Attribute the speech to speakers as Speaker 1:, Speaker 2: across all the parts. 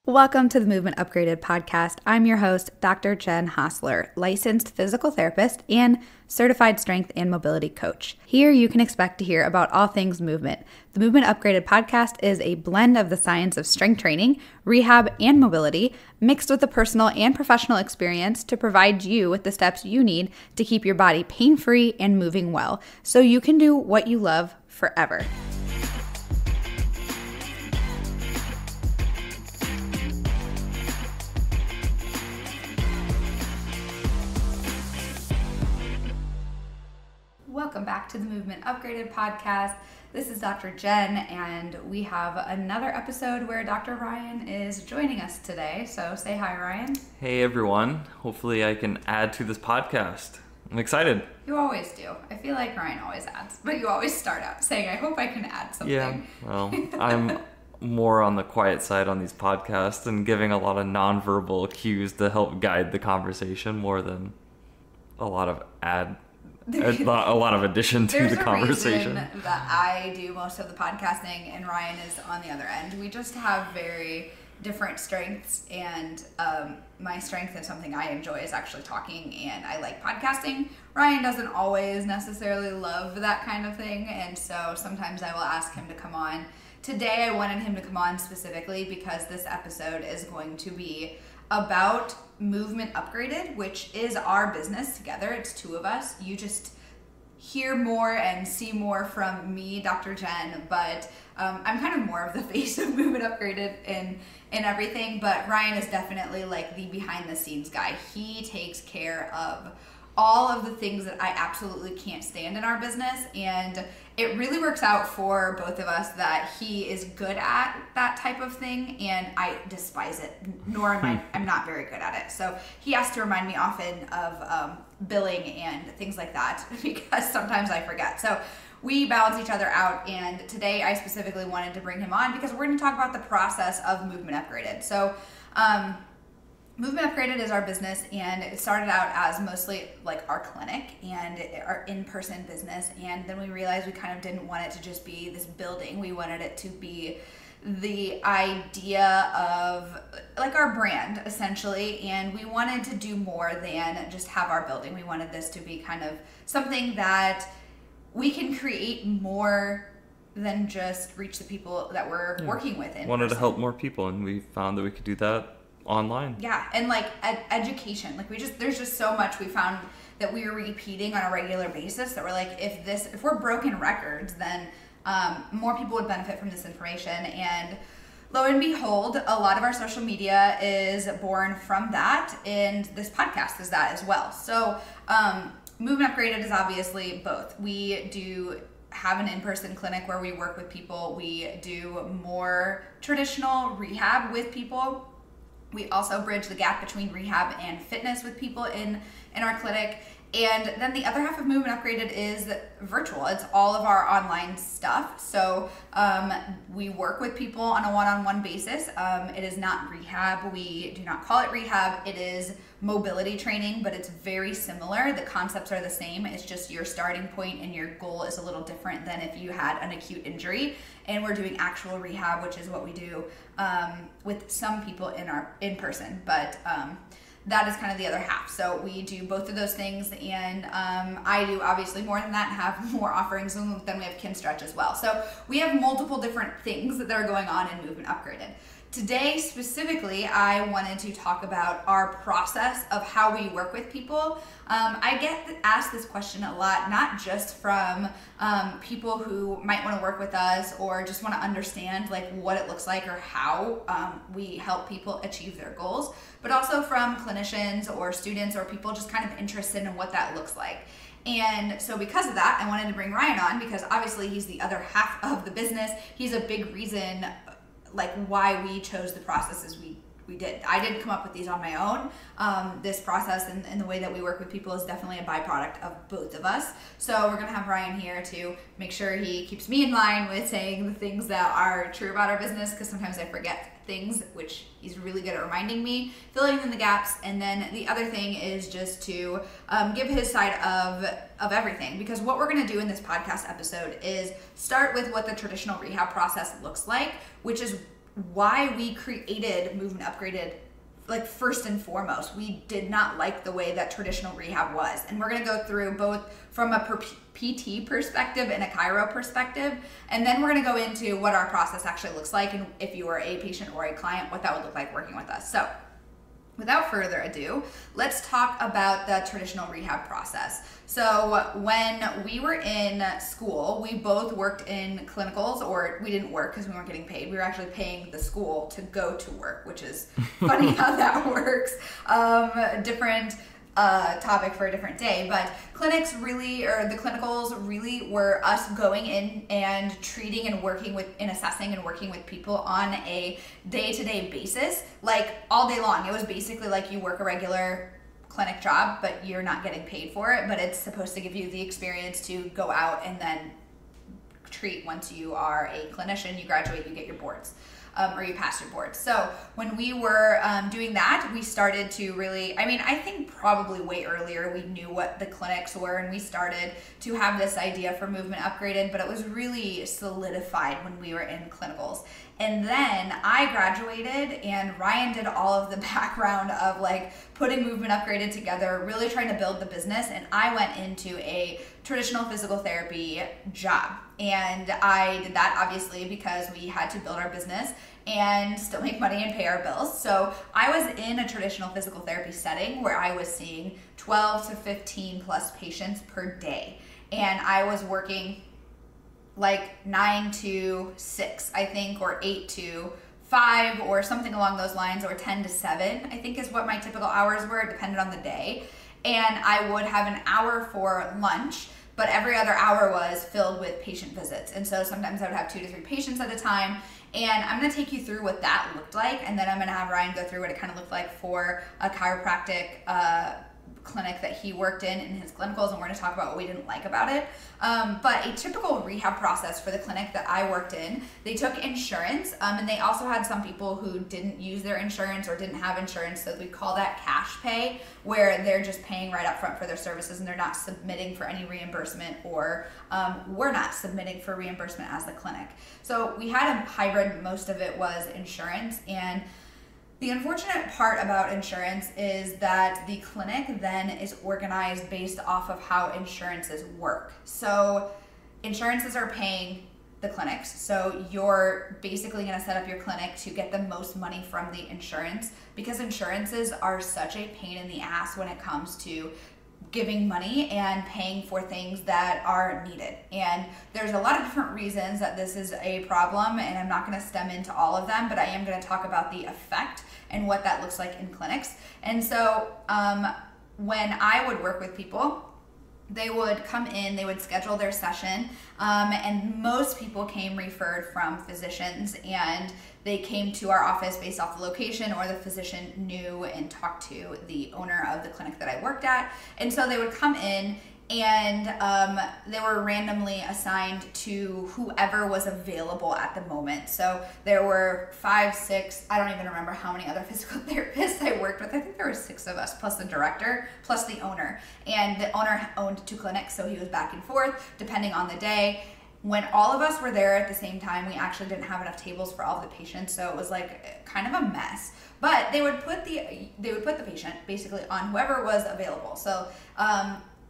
Speaker 1: Welcome to the Movement Upgraded podcast. I'm your host, Dr. Jen Hostler, licensed physical therapist and certified strength and mobility coach. Here you can expect to hear about all things movement. The Movement Upgraded podcast is a blend of the science of strength training, rehab, and mobility, mixed with the personal and professional experience to provide you with the steps you need to keep your body pain-free and moving well, so you can do what you love forever. Welcome back to the Movement Upgraded podcast. This is Dr. Jen, and we have another episode where Dr. Ryan is joining us today. So say hi, Ryan.
Speaker 2: Hey, everyone. Hopefully I can add to this podcast. I'm excited.
Speaker 1: You always do. I feel like Ryan always adds, but you always start out saying, I hope I can add something.
Speaker 2: Yeah, well, I'm more on the quiet side on these podcasts and giving a lot of nonverbal cues to help guide the conversation more than a lot of addition to the conversation.
Speaker 1: There's a reason that I do most of the podcasting and Ryan is on the other end. We just have very different strengths, and my strength and something I enjoy is actually talking, and I like podcasting. Ryan doesn't always necessarily love that kind of thing, and so sometimes I will ask him to come on. Today I wanted him to come on specifically because this episode is going to be about Movement Upgraded, which is our business together. It's two of us. You just hear more and see more from me, Dr. Jen, but I'm kind of more of the face of Movement Upgraded and everything, but Ryan is definitely like the behind the scenes guy. He takes care of all of the things that I absolutely can't stand in our business, and it really works out for both of us that he is good at that type of thing, and I despise it, nor am I'm not very good at it. So he has to remind me often of billing and things like that because sometimes I forget. So we balance each other out, and today I specifically wanted to bring him on because we're going to talk about the process of Movement Upgraded. So Movement Upgraded is our business, and it started out as mostly like our clinic and our in-person business, and then we realized we kind of didn't want it to just be this building. We wanted it to be the idea of like our brand essentially, and we wanted to do more than just have our building. We wanted this to be kind of something that we can create more than just reach the people that we're working with in
Speaker 2: Wanted
Speaker 1: person.
Speaker 2: to help more people, and we found that we could do that online.
Speaker 1: Yeah, and like education, like there's just so much we found that we were repeating on a regular basis that we're like, if we're broken records, then more people would benefit from this information. And lo and behold, a lot of our social media is born from that, and this podcast is that as well. So Movement Upgraded is obviously both. We do have an in-person clinic where we work with people. We do more traditional rehab with people. We also bridge the gap between rehab and fitness with people in our clinic. And then the other half of Movement Upgraded is virtual. It's all of our online stuff. So we work with people on a one-on-one basis. It is not rehab. We do not call it rehab. It is mobility training, but it's very similar. The concepts are the same. It's just your starting point and your goal is a little different than if you had an acute injury. And we're doing actual rehab, which is what we do with some people in person. But that is kind of the other half. So we do both of those things, and I do obviously more than that and have more offerings, and then we have Kim Stretch as well. So we have multiple different things that are going on in Movement Upgraded. Today specifically, I wanted to talk about our process of how we work with people. I get asked this question a lot, not just from people who might want to work with us or just want to understand like what it looks like or how we help people achieve their goals, but also from clinicians or students or people just kind of interested in what that looks like. And so because of that, I wanted to bring Ryan on because obviously he's the other half of the business. He's a big reason like why we chose the processes we did. I didn't come up with these on my own. This process and the way that we work with people is definitely a byproduct of both of us. So we're gonna have Ryan here to make sure he keeps me in line with saying the things that are true about our business, because sometimes I forget things, which he's really good at reminding me, filling in the gaps. And then the other thing is just to give his side of everything, because what we're gonna do in this podcast episode is start with what the traditional rehab process looks like, which is why we created Movement Upgraded. Like, first and foremost, we did not like the way that traditional rehab was. And we're going to go through both from a PT perspective and a chiro perspective. And then we're going to go into what our process actually looks like, and if you are a patient or a client, what that would look like working with us. So without further ado, let's talk about the traditional rehab process. So when we were in school, we both worked in clinicals, or we didn't work because we weren't getting paid. We were actually paying the school to go to work, which is funny how that works. Different topic for a different day, but clinics really, or the clinicals really were us going in and treating and working with, and assessing and working with people on a day-to-day basis, like all day long. It was basically like you work a regular clinic job, but you're not getting paid for it, but it's supposed to give you the experience to go out and then treat. Once you are a clinician, you graduate, you get your boards. Or you pass your boards. So when we were doing that, we started to really, I think probably way earlier we knew what the clinics were, and we started to have this idea for Movement Upgraded, but it was really solidified when we were in clinicals. And then I graduated, and Ryan did all of the background of like putting Movement Upgraded together, really trying to build the business, and I went into a traditional physical therapy job. And I did that obviously because we had to build our business and still make money and pay our bills. So I was in a traditional physical therapy setting where I was seeing 12 to 15 plus patients per day. And I was working like 9 to 6, I think, or 8 to 5, or something along those lines, or 10 to 7, I think is what my typical hours were, depending on the day. And I would have an hour for lunch, but every other hour was filled with patient visits. And so sometimes I would have 2 to 3 patients at a time. And I'm gonna take you through what that looked like, and then I'm gonna have Ryan go through what it kind of looked like for a chiropractic clinic that he worked in his clinicals, and we're gonna talk about what we didn't like about it. But a typical rehab process for the clinic that I worked in, they took insurance, and they also had some people who didn't use their insurance or didn't have insurance, so we call that cash pay, where they're just paying right up front for their services and they're not submitting for any reimbursement, or we're not submitting for reimbursement as the clinic. So we had a hybrid. Most of it was insurance, and the unfortunate part about insurance is that the clinic then is organized based off of how insurances work. So insurances are paying the clinics. So you're basically going to set up your clinic to get the most money from the insurance, because insurances are such a pain in the ass when it comes to giving money and paying for things that are needed. And there's a lot of different reasons that this is a problem, and I'm not going to stem into all of them, but I am going to talk about the effect and what that looks like in clinics. And so when I would work with people, they would come in, they would schedule their session, and most people came referred from physicians, and they came to our office based off the location, or the physician knew and talked to the owner of the clinic that I worked at. And so they would come in, and they were randomly assigned to whoever was available at the moment. So there were 5, 6, I don't even remember how many other physical therapists I worked with. I think there were 6 of us, plus the director, plus the owner. And the owner owned 2 clinics, so he was back and forth depending on the day. When all of us were there at the same time, we actually didn't have enough tables for all of the patients, so it was like kind of a mess. But they would put the patient basically on whoever was available. So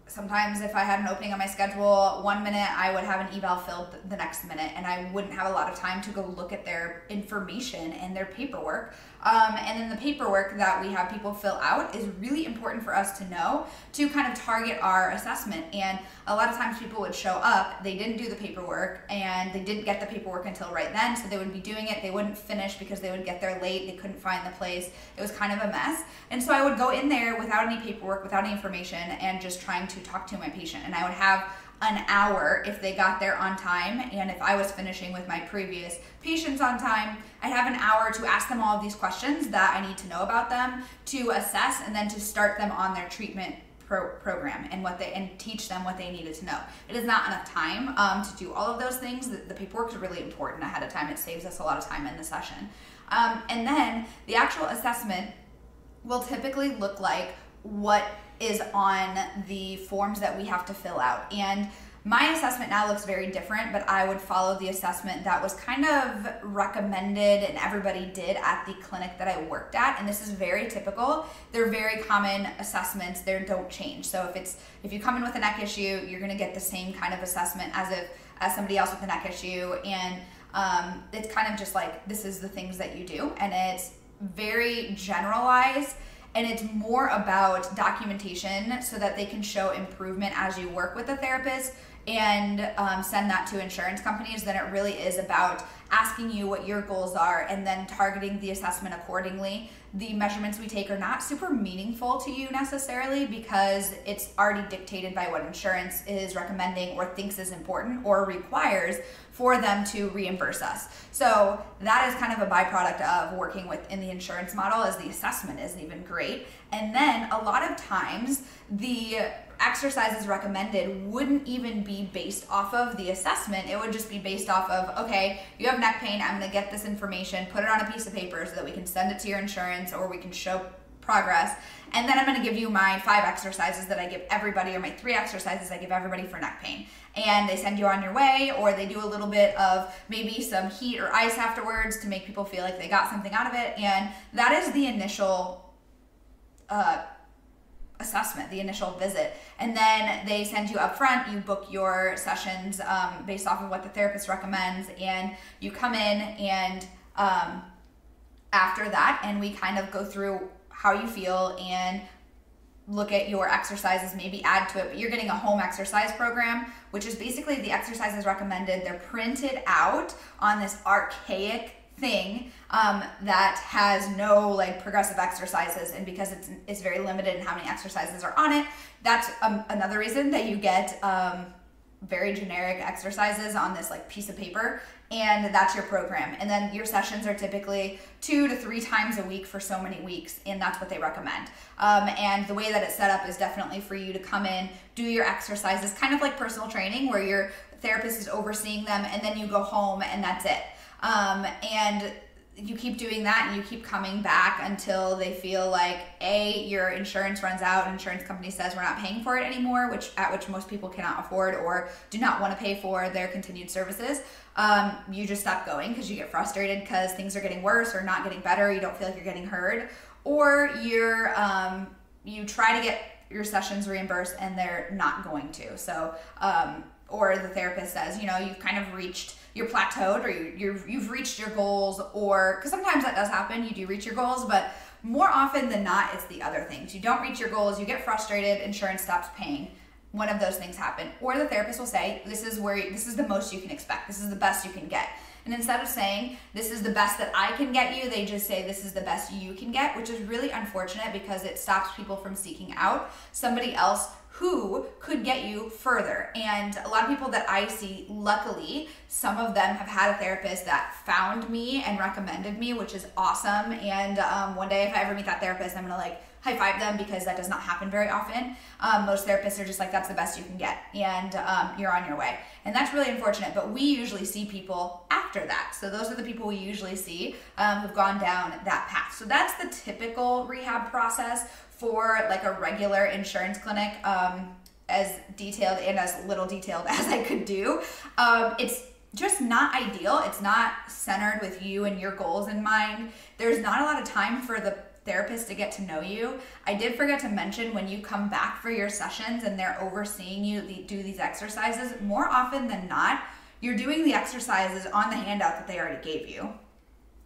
Speaker 1: sometimes if I had an opening on my schedule, one minute I would have an eval filled the next minute, and I wouldn't have a lot of time to go look at their information and their paperwork. And then the paperwork that we have people fill out is really important for us to know to kind of target our assessment. And a lot of times people would show up, they didn't do the paperwork, and they didn't get the paperwork until right then, so they would be doing it, they wouldn't finish because they would get there late, they couldn't find the place. It was kind of a mess. And so I would go in there without any paperwork, without any information, and just trying to talk to my patient. And I would have an hour if they got there on time, and if I was finishing with my previous patients on time, I'd have an hour to ask them all of these questions that I need to know about them, to assess, and then to start them on their treatment program and teach them what they needed to know. It is not enough time to do all of those things. The paperwork is really important ahead of time. It saves us a lot of time in the session. And then the actual assessment will typically look like what is on the forms that we have to fill out. And My assessment now looks very different, but I would follow the assessment that was kind of recommended and everybody did at the clinic that I worked at. And this is very typical. They're very common assessments. They don't change. So if you come in with a neck issue, you're going to get the same kind of assessment as somebody else with a neck issue. And it's kind of just like, this is the things that you do. And it's very generalized. And it's more about documentation so that they can show improvement as you work with the therapist and send that to insurance companies than it really is about asking you what your goals are and then targeting the assessment accordingly. The measurements we take are not super meaningful to you necessarily because it's already dictated by what insurance is recommending or thinks is important or requires for them to reimburse us. So that is kind of a byproduct of working within the insurance model, as the assessment isn't even great. And then a lot of times the exercises recommended wouldn't even be based off of the assessment. It would just be based off of, okay, you have neck pain, I'm gonna get this information, put it on a piece of paper so that we can send it to your insurance or we can show progress. And then I'm gonna give you my 5 exercises that I give everybody, or my 3 exercises I give everybody for neck pain. And they send you on your way, or they do a little bit of maybe some heat or ice afterwards to make people feel like they got something out of it. And that is the initial assessment, the initial visit. And then they send you up front, you book your sessions based off of what the therapist recommends, and you come in and after that, and we kind of go through how you feel and look at your exercises, maybe add to it, but you're getting a home exercise program, which is basically the exercises recommended. They're printed out on this archaic thing that has no like progressive exercises, and because it's very limited in how many exercises are on it, that's another reason that you get very generic exercises on this like piece of paper, and that's your program. And then your sessions are typically 2 to 3 times a week for so many weeks, and that's what they recommend. And the way that it's set up is definitely for you to come in, do your exercises, kind of like personal training where your therapist is overseeing them, and then you go home and that's it. And you keep doing that and you keep coming back until they feel like your insurance runs out, and insurance company says we're not paying for it anymore, which most people cannot afford or do not want to pay for their continued services. You just stop going because you get frustrated because things are getting worse or not getting better, you don't feel like you're getting heard, or you try to get your sessions reimbursed and they're not going to. So or the therapist says, you've kind of you're plateaued, or you've reached your goals, or because sometimes that does happen, you do reach your goals, but more often than not, it's the other things. You don't reach your goals, you get frustrated, insurance stops paying. One of those things happen. Or the therapist will say, this is the most you can expect, this is the best you can get. And instead of saying, this is the best that I can get you, they just say, this is the best you can get, which is really unfortunate because it stops people from seeking out somebody else who could get you further. And a lot of people that I see, luckily, some of them have had a therapist that found me and recommended me, which is awesome. And one day if I ever meet that therapist, I'm gonna like high five them because that does not happen very often. Most therapists are just like, that's the best you can get, and you're on your way. And that's really unfortunate, but we usually see people after that. So those are the people we usually see who've gone down that path. So that's the typical rehab process for like a regular insurance clinic, as detailed and as little detailed as I could do. It's just not ideal. It's not centered with you and your goals in mind. There's not a lot of time for the therapist to get to know you. I did forget to mention, when you come back for your sessions and they're overseeing you do these exercises, more often than not, you're doing the exercises on the handout that they already gave you.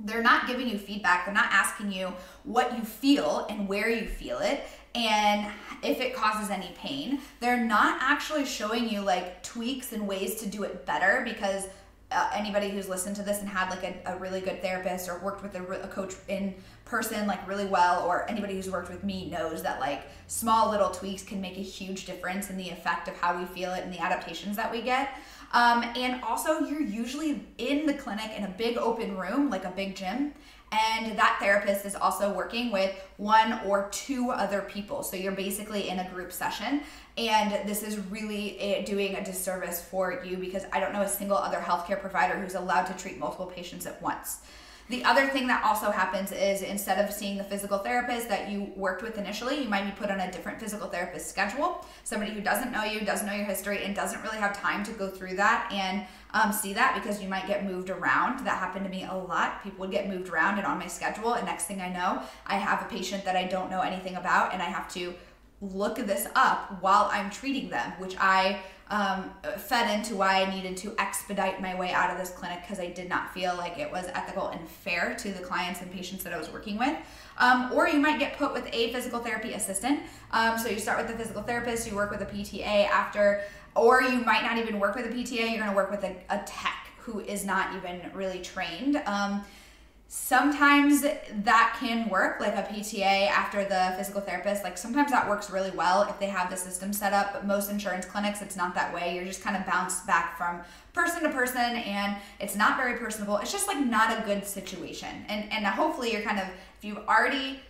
Speaker 1: They're not giving you feedback. They're not asking you what you feel and where you feel it and if it causes any pain. They're not actually showing you like tweaks and ways to do it better, because anybody who's listened to this and had like a really good therapist or worked with a coach in person like really well, or anybody who's worked with me knows that like small little tweaks can make a huge difference in the effect of how we feel it and the adaptations that we get. And also, you're usually in the clinic in a big open room, like a big gym, and that therapist is also working with 1 or 2 other people. So you're basically in a group session, and this is really doing a disservice for you, because I don't know a single other healthcare provider who's allowed to treat multiple patients at once. The other thing that also happens is instead of seeing the physical therapist that you worked with initially, you might be put on a different physical therapist schedule. Somebody who doesn't know you, doesn't know your history, and doesn't really have time to go through that and see that, because you might get moved around. That happened to me a lot. People would get moved around and on my schedule, and next thing I know, I have a patient that I don't know anything about, and I have to look this up while I'm treating them, which I fed into why I needed to expedite my way out of this clinic, because I did not feel like it was ethical and fair to the clients and patients that I was working with. Or you might get put with a physical therapy assistant. So you start with the physical therapist, you work with a PTA after, or you might not even work with a PTA, you're gonna work with a tech who is not even really trained. Sometimes that can work, like a PTA after the physical therapist. Like sometimes that works really well if they have the system set up, but most insurance clinics, it's not that way. You're just kind of bounced back from person to person, and it's not very personable. It's just like not a good situation. And hopefully you're kind of, if you've already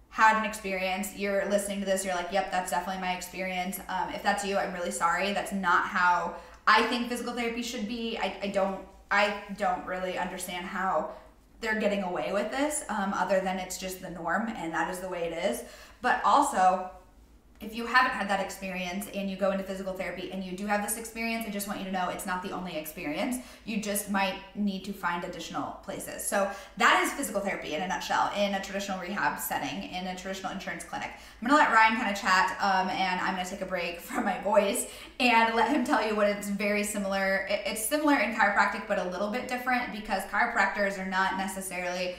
Speaker 1: had an experience, you're listening to this, you're like, yep, that's definitely my experience. If that's you, I'm really sorry. That's not how I think physical therapy should be. I don't really understand how they're getting away with this, other than it's just the norm and that is the way it is. But also, if you haven't had that experience and you go into physical therapy and you do have this experience, I just want you to know it's not the only experience. You just might need to find additional places. So that is physical therapy in a nutshell, in a traditional rehab setting, in a traditional insurance clinic. I'm gonna let Ryan kind of chat, and I'm gonna take a break from my voice and let him tell you what it's very similar. It's similar in chiropractic, but a little bit different, because chiropractors are not necessarily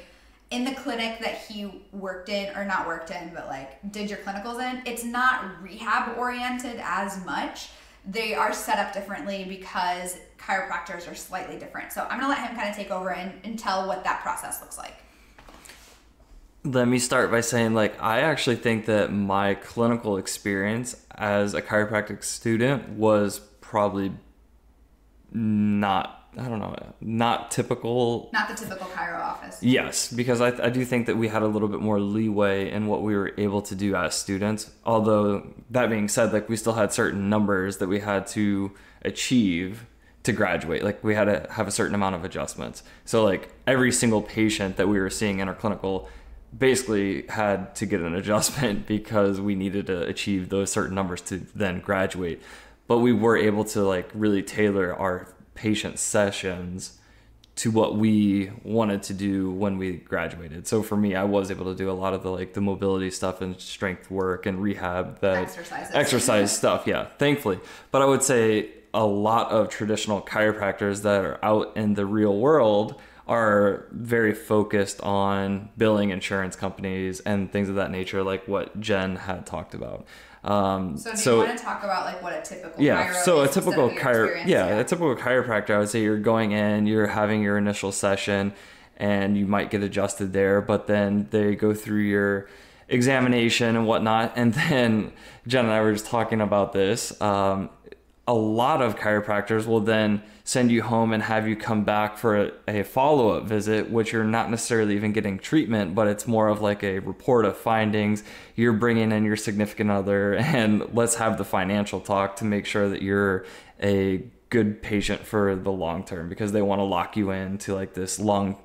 Speaker 1: in the clinic that he worked in, or not worked in, but like did your clinicals in. It's not rehab oriented as much. They are set up differently because chiropractors are slightly different. So I'm gonna let him kind of take over and tell what that process looks like.
Speaker 2: Let me start by saying, like, I actually think that my clinical experience as a chiropractic student was probably not typical.
Speaker 1: Not the typical chiro office.
Speaker 2: Yes, because I do think that we had a little bit more leeway in what we were able to do as students. Although, that being said, like, we still had certain numbers that we had to achieve to graduate. Like, we had to have a certain amount of adjustments. So, like, every single patient that we were seeing in our clinical basically had to get an adjustment because we needed to achieve those certain numbers to then graduate. But we were able to, like, really tailor our patient sessions to what we wanted to do when we graduated. So for me, I was able to do a lot of the mobility stuff and strength work and rehab, that exercise stuff. Yeah, thankfully. But I would say a lot of traditional chiropractors that are out in the real world are very focused on billing insurance companies and things of that nature, like what Jen had talked about.
Speaker 1: So you want to talk about like what a typical chiro
Speaker 2: so
Speaker 1: is
Speaker 2: a typical
Speaker 1: a
Speaker 2: typical chiropractor, I would say you're going in, you're having your initial session, and you might get adjusted there, but then they go through your examination and whatnot, and then Jen and I were just talking about this. A lot of chiropractors will then send you home and have you come back for a follow-up visit, which you're not necessarily even getting treatment, but it's more of like a report of findings. You're bringing in your significant other, and let's have the financial talk to make sure that you're a good patient for the long term, because they want to lock you into like this long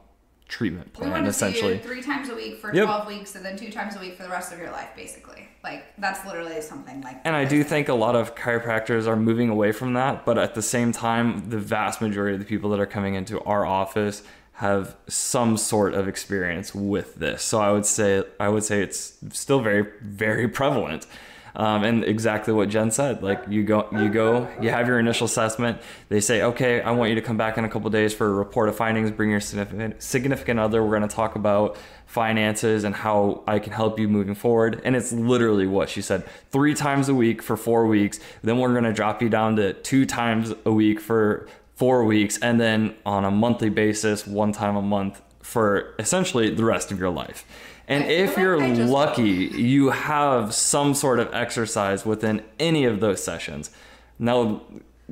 Speaker 2: treatment plan,
Speaker 1: we want to
Speaker 2: essentially.
Speaker 1: See you 3 times a week for 12 weeks, and then 2 times a week for the rest of your life, basically. Like, that's literally something like.
Speaker 2: And I do think a lot of chiropractors are moving away from that, but at the same time, the vast majority of the people that are coming into our office have some sort of experience with this. So I would say it's still very, very prevalent. And exactly what Jen said, like you have your initial assessment. They say, okay, I want you to come back in a couple of days for a report of findings, bring your significant other. We're going to talk about finances and how I can help you moving forward. And it's literally what she said, 3 times a week for 4 weeks. Then we're going to drop you down to 2 times a week for 4 weeks. And then on a monthly basis, 1 time a month for essentially the rest of your life. And if you're lucky, you have some sort of exercise within any of those sessions. Now,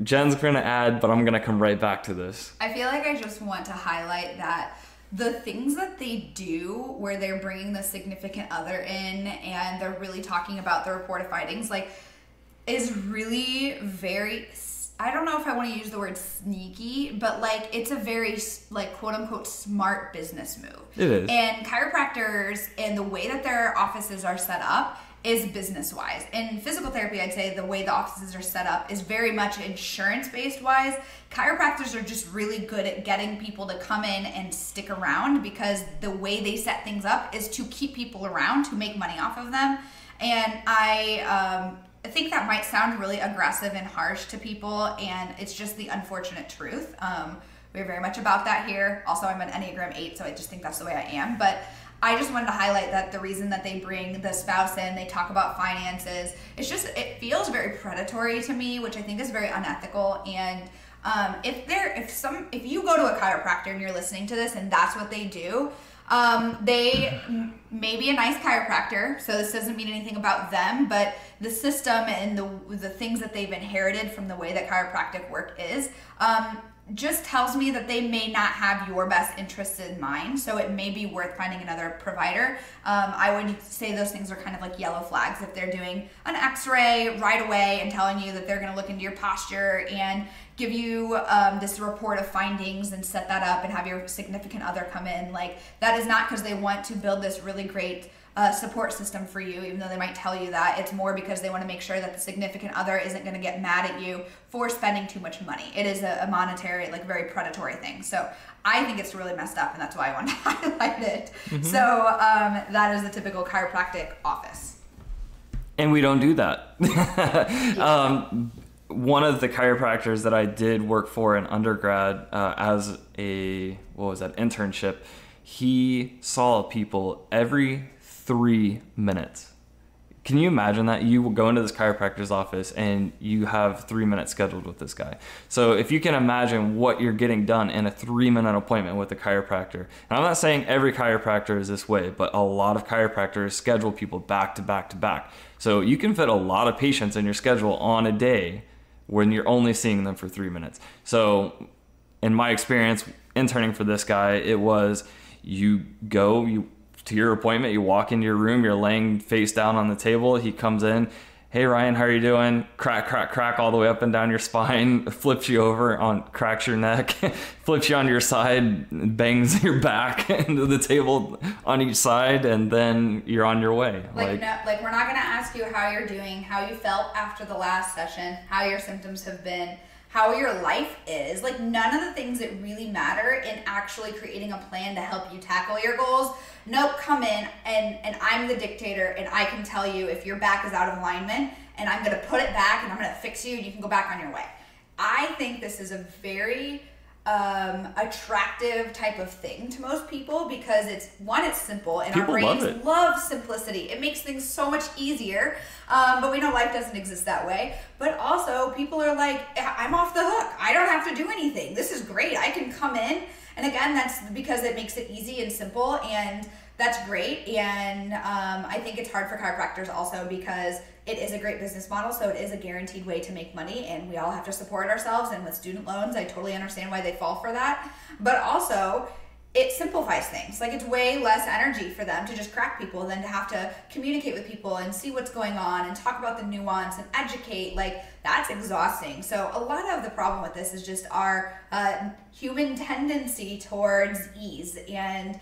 Speaker 2: Jen's going to add, but I'm going to come right back to this.
Speaker 1: I feel like I just want to highlight that the things that they do where they're bringing the significant other in and they're really talking about the report of findings, like, is really very I don't know if I want to use the word sneaky, but like it's a very like quote unquote smart business move.
Speaker 2: It is.
Speaker 1: And chiropractors and the way that their offices are set up is business wise. In physical therapy, I'd say the way the offices are set up is very much insurance based wise. Chiropractors are just really good at getting people to come in and stick around because the way they set things up is to keep people around to make money off of them. And I think that might sound really aggressive and harsh to people, and it's just the unfortunate truth. We're very much about that here. Also, I'm an Enneagram 8, so I just think that's the way I am. But I just wanted to highlight that the reason that they bring the spouse in, they talk about finances, it's just, it feels very predatory to me, which I think is very unethical. And if you go to a chiropractor and you're listening to this and that's what they do, they may be a nice chiropractor, so this doesn't mean anything about them, but the system and the things that they've inherited from the way that chiropractic work is, just tells me that they may not have your best interests in mind, so it may be worth finding another provider. I would say those things are kind of like yellow flags. If they're doing an x-ray right away and telling you that they're going to look into your posture and give you this report of findings and set that up and have your significant other come in, like that is not because they want to build this really great support system for you, even though they might tell you that. It's more because they want to make sure that the significant other isn't going to get mad at you for spending too much money. It is a monetary, like very predatory thing. So I think it's really messed up, and that's why I wanted to highlight it. Mm-hmm. So that is the typical chiropractic office.
Speaker 2: And we don't do that. One of the chiropractors that I did work for in undergrad as a, internship, he saw people every 3 minutes. Can you imagine that? You will go into this chiropractor's office and you have 3 minutes scheduled with this guy. So if you can imagine what you're getting done in a 3-minute appointment with a chiropractor, and I'm not saying every chiropractor is this way, but a lot of chiropractors schedule people back to back to back. So you can fit a lot of patients in your schedule on a day when you're only seeing them for 3 minutes. So in my experience interning for this guy, it was you to your appointment, you walk into your room, you're laying face down on the table, he comes in, hey Ryan, how are you doing? Crack, crack, crack all the way up and down your spine, flips you over, cracks your neck, flips you on your side, bangs your back into the table on each side, and then you're on your way.
Speaker 1: We're not going to ask you how you're doing, how you felt after the last session, how your symptoms have been, how your life is. Like none of the things that really matter in actually creating a plan to help you tackle your goals. Nope, come in and I'm the dictator and I can tell you if your back is out of alignment and I'm going to put it back and I'm going to fix you and you can go back on your way. I think this is a very attractive type of thing to most people because it's simple and
Speaker 2: people
Speaker 1: our brains love simplicity. It makes things so much easier, but we know life doesn't exist that way. But also people are like, I'm off the hook. I don't have to do anything. This is great. I can come in. And again, that's because it makes it easy and simple, and that's great. And I think it's hard for chiropractors also because it is a great business model, so it is a guaranteed way to make money, and we all have to support ourselves. And with student loans, I totally understand why they fall for that. But also, it simplifies things. Like it's way less energy for them to just crack people than to have to communicate with people and see what's going on and talk about the nuance and educate. Like that's exhausting. So a lot of the problem with this is just our human tendency towards ease. And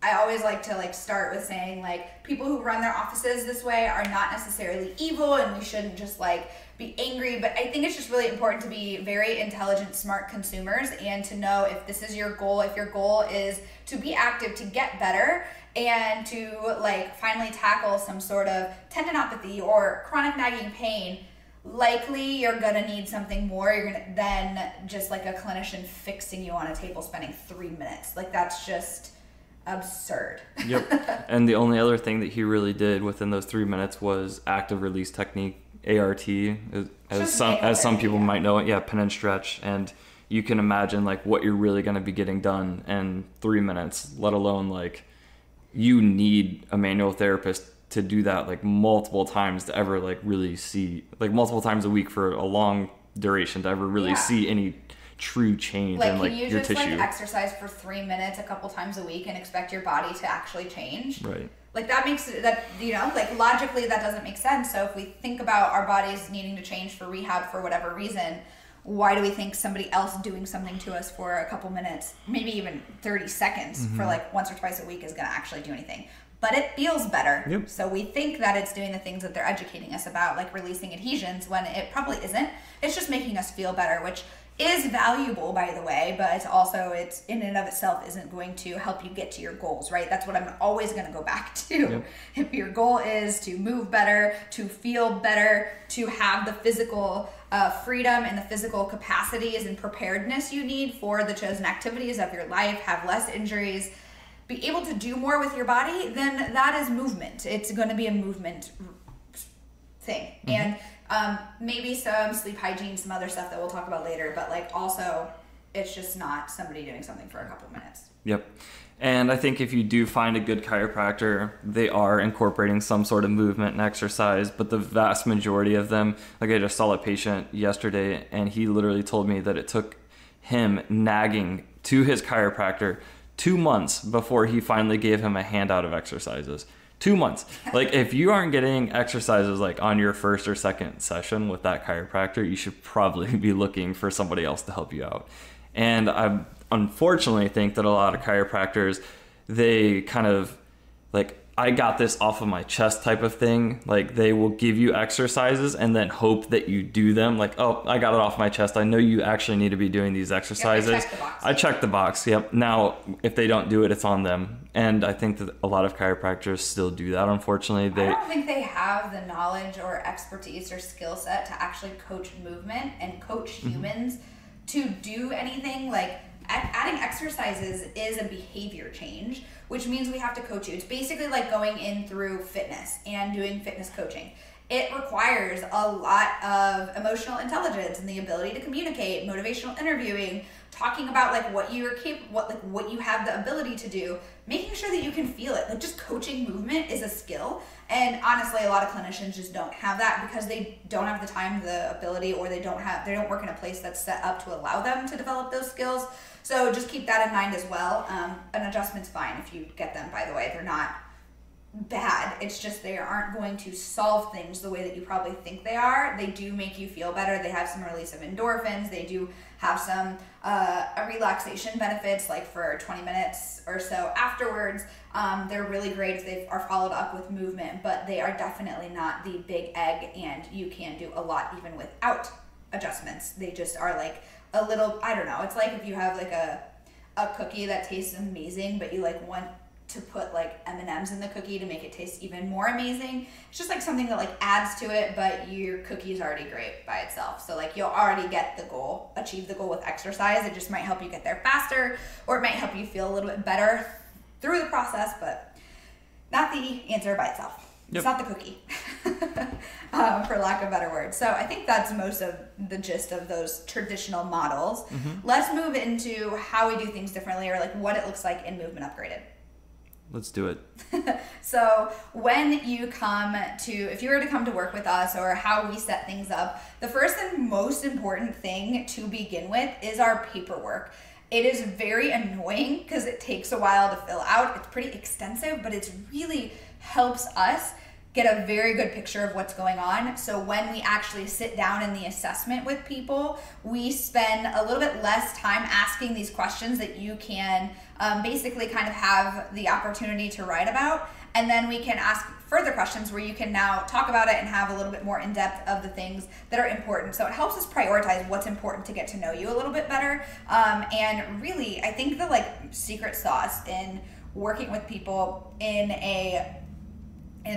Speaker 1: I always like to start with saying people who run their offices this way are not necessarily evil, and we shouldn't just be angry. But I think it's just really important to be very intelligent, smart consumers and to know if this is your goal. If your goal is to be active, to get better, and to finally tackle some sort of tendinopathy or chronic nagging pain, likely you're gonna need something more. You're gonna then just a clinician fixing you on a table spending 3 minutes. That's just absurd.
Speaker 2: Yep. And the only other thing that he really did within those 3 minutes was active release technique, ART, as some people might know it. Yeah, pin and stretch. And you can imagine what you're really going to be getting done in 3 minutes, let alone you need a manual therapist to do that multiple times to ever really see, multiple times a week for a long duration to ever really see any true change in
Speaker 1: can you
Speaker 2: your
Speaker 1: just
Speaker 2: tissue.
Speaker 1: Exercise for 3 minutes a couple times a week and expect your body to actually change?
Speaker 2: Right.
Speaker 1: Like that makes it, that, you know, like logically that doesn't make sense. So if we think about our bodies needing to change for rehab for whatever reason, why do we think somebody else doing something to us for a couple minutes, maybe even 30 seconds for like once or twice a week is going to actually do anything? But it feels better.
Speaker 2: Yep.
Speaker 1: So we think that it's doing the things that they're educating us about, like releasing adhesions, when it probably isn't. It's just making us feel better, which is valuable, by the way, but it's also, it's in and of itself isn't going to help you get to your goals, right? That's what I'm always going to go back to.
Speaker 2: Yep.
Speaker 1: If your goal is to move better, to feel better, to have the physical freedom and the physical capacities and preparedness you need for the chosen activities of your life, have less injuries, be able to do more with your body, then that is movement. It's going to be a movement thing. And maybe some sleep hygiene, some other stuff that we'll talk about later, but like also it's just not somebody doing something for a couple of minutes.
Speaker 2: Yep. And I think if you do find a good chiropractor, they are incorporating some sort of movement and exercise, but the vast majority of them, like I just saw a patient yesterday and he literally told me that it took him nagging to his chiropractor 2 months before he finally gave him a handout of exercises. 2 months. Like if you aren't getting exercises like on your first or second session with that chiropractor, you should probably be looking for somebody else to help you out. And I unfortunately think that a lot of chiropractors, they kind of like, I got this off of my chest type of thing. Like they will give you exercises and then hope that you do them. Like, oh, I got it off my chest. I know you actually need to be doing these exercises. I checked the box. Yep. Now, if they don't do it, it's on them. And I think that a lot of chiropractors still do that. Unfortunately,
Speaker 1: I don't think they have the knowledge or expertise or skill set to actually coach movement and coach humans to do anything. Like adding exercises is a behavior change, which means we have to coach you. It's basically like going in through fitness and doing fitness coaching. It requires a lot of emotional intelligence and the ability to communicate, motivational interviewing, talking about like what you're capable, what you have the ability to do, making sure that you can feel it. Like just coaching movement is a skill. And honestly, a lot of clinicians just don't have that because they don't have the time, the ability, or they don't work in a place that's set up to allow them to develop those skills. So just keep that in mind as well. An adjustment's fine if you get them, by the way. They're not bad. It's just they aren't going to solve things the way that you probably think they are. They do make you feel better. They have some release of endorphins. They do have some relaxation benefits, like for 20 minutes or so afterwards. They're really great if they are followed up with movement, but they are definitely not the big egg, and you can do a lot even without adjustments. They just are like a little, I don't know, it's like if you have like a cookie that tastes amazing, but you like want to put like M&Ms in the cookie to make it taste even more amazing. It's just like something that like adds to it, but your cookie is already great by itself. So like you'll already get the goal, achieve the goal with exercise. It just might help you get there faster, or it might help you feel a little bit better through the process, but not the answer by itself. Yep. It's not the cookie, for lack of a better word. So I think that's most of the gist of those traditional models. Let's move into how we do things differently, or like what it looks like in Movement Upgraded.
Speaker 2: Let's do it.
Speaker 1: So when you come to, if you were to come to work with us, or how we set things up, the first and most important thing to begin with is our paperwork. It is very annoying because it takes a while to fill out. It's pretty extensive, but it really helps us get a very good picture of what's going on. So when we actually sit down in the assessment with people, we spend a little bit less time asking these questions that you can basically kind of have the opportunity to write about. And then we can ask further questions where you can now talk about it and have a little bit more in depth of the things that are important. So it helps us prioritize what's important to get to know you a little bit better. And really, I think the like secret sauce in working with people in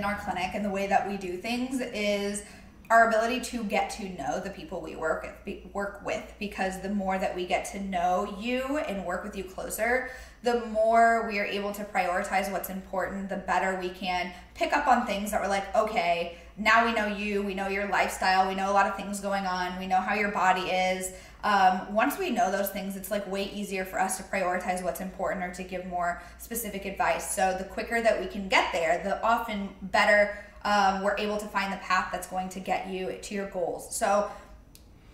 Speaker 1: our clinic and the way that we do things is our ability to get to know the people we work with, because the more that we get to know you and work with you closer, the more we are able to prioritize what's important, the better we can pick up on things that we're like, okay, now we know you, we know your lifestyle, we know a lot of things going on, we know how your body is. Once we know those things, it's like way easier for us to prioritize what's important or to give more specific advice. So the quicker that we can get there, the often better we're able to find the path that's going to get you to your goals. So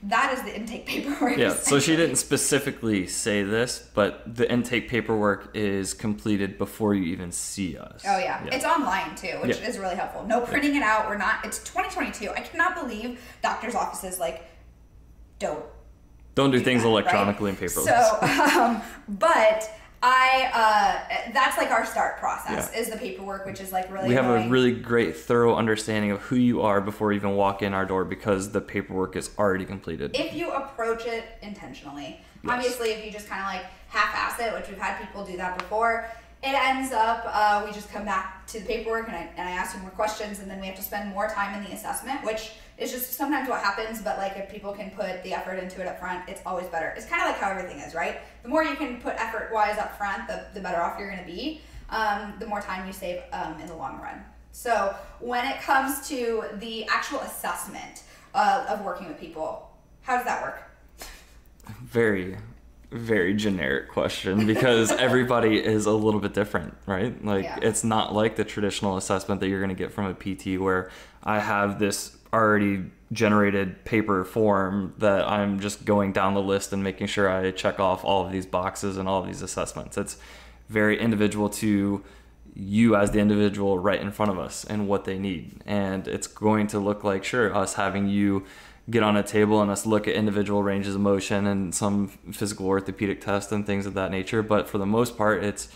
Speaker 1: That is the intake paperwork.
Speaker 2: Yeah, so she didn't specifically say this, but the intake paperwork is completed before you even see us.
Speaker 1: Oh, yeah. It's online, too, which is really helpful. No printing it out. It's 2022. I cannot believe doctors' offices, like, don't
Speaker 2: do things electronically and paperless.
Speaker 1: So, but that's like our start process is the paperwork, which is like really
Speaker 2: we have
Speaker 1: annoying.
Speaker 2: a really great thorough understanding of who you are before you even walk in our door because the paperwork is already completed.
Speaker 1: If you approach it intentionally. Obviously, if you just kind of like half-ass it, which we've had people do that before, it ends up we just come back to the paperwork and I ask you more questions, and then we have to spend more time in the assessment, which is just sometimes what happens. But like if people can put the effort into it up front, it's always better. It's kind of like how everything is, right? The more you can put effort-wise up front, the better off you're going to be. The more time you save in the long run. So when it comes to the actual assessment of working with people, how does that work?
Speaker 2: Very, very generic question because everybody is a little bit different, right? Like it's not like the traditional assessment that you're going to get from a PT where I have this already generated paper form that I'm just going down the list and making sure I check off all of these boxes and all of these assessments. It's very individual to you as the individual right in front of us and what they need. And it's going to look like, sure, us having you get on a table and us look at individual ranges of motion and some physical orthopedic tests and things of that nature. But for the most part, it's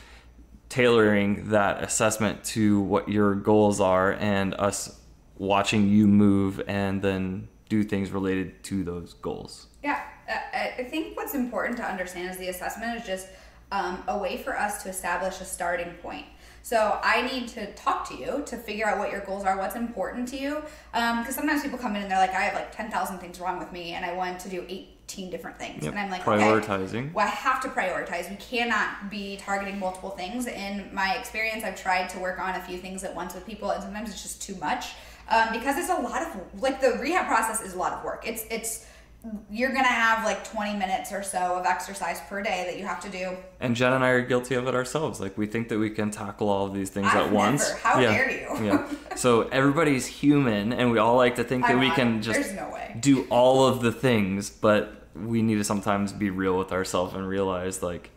Speaker 2: tailoring that assessment to what your goals are and us watching you move and then do things related to those goals.
Speaker 1: Yeah, I think what's important to understand is the assessment is just a way for us to establish a starting point. So I need to talk to you to figure out what your goals are, what's important to you. Because sometimes people come in and they're like, I have like 10,000 things wrong with me and I want to do 18 different things. And I'm like,
Speaker 2: prioritizing.
Speaker 1: Okay, well, I have to prioritize. We cannot be targeting multiple things. In my experience, I've tried to work on a few things at once with people and sometimes it's just too much. Because it's a lot of, like the rehab process is a lot of work. You're going to have like 20 minutes or so of exercise per day that you have to do.
Speaker 2: And Jen and I are guilty of it ourselves. Like we think that we can tackle all of these things at once.
Speaker 1: How dare you?
Speaker 2: Yeah. So everybody's human and we all like to think that we can just do all of the things, but we need to sometimes be real with ourselves and realize like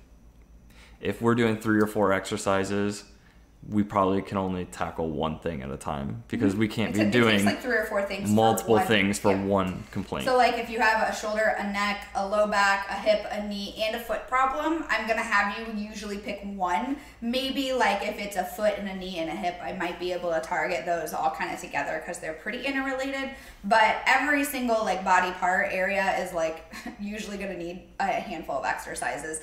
Speaker 2: if we're doing 3 or 4 exercises, we probably can only tackle one thing at a time because we can't be doing
Speaker 1: like 3 or 4 things
Speaker 2: multiple things for one complaint.
Speaker 1: So like if you have a shoulder, a neck, a low back, a hip, a knee, and a foot problem, I'm going to have you usually pick one. Maybe like if it's a foot and a knee and a hip, I might be able to target those all kind of together because they're pretty interrelated. But every single like body part area is like usually going to need a handful of exercises.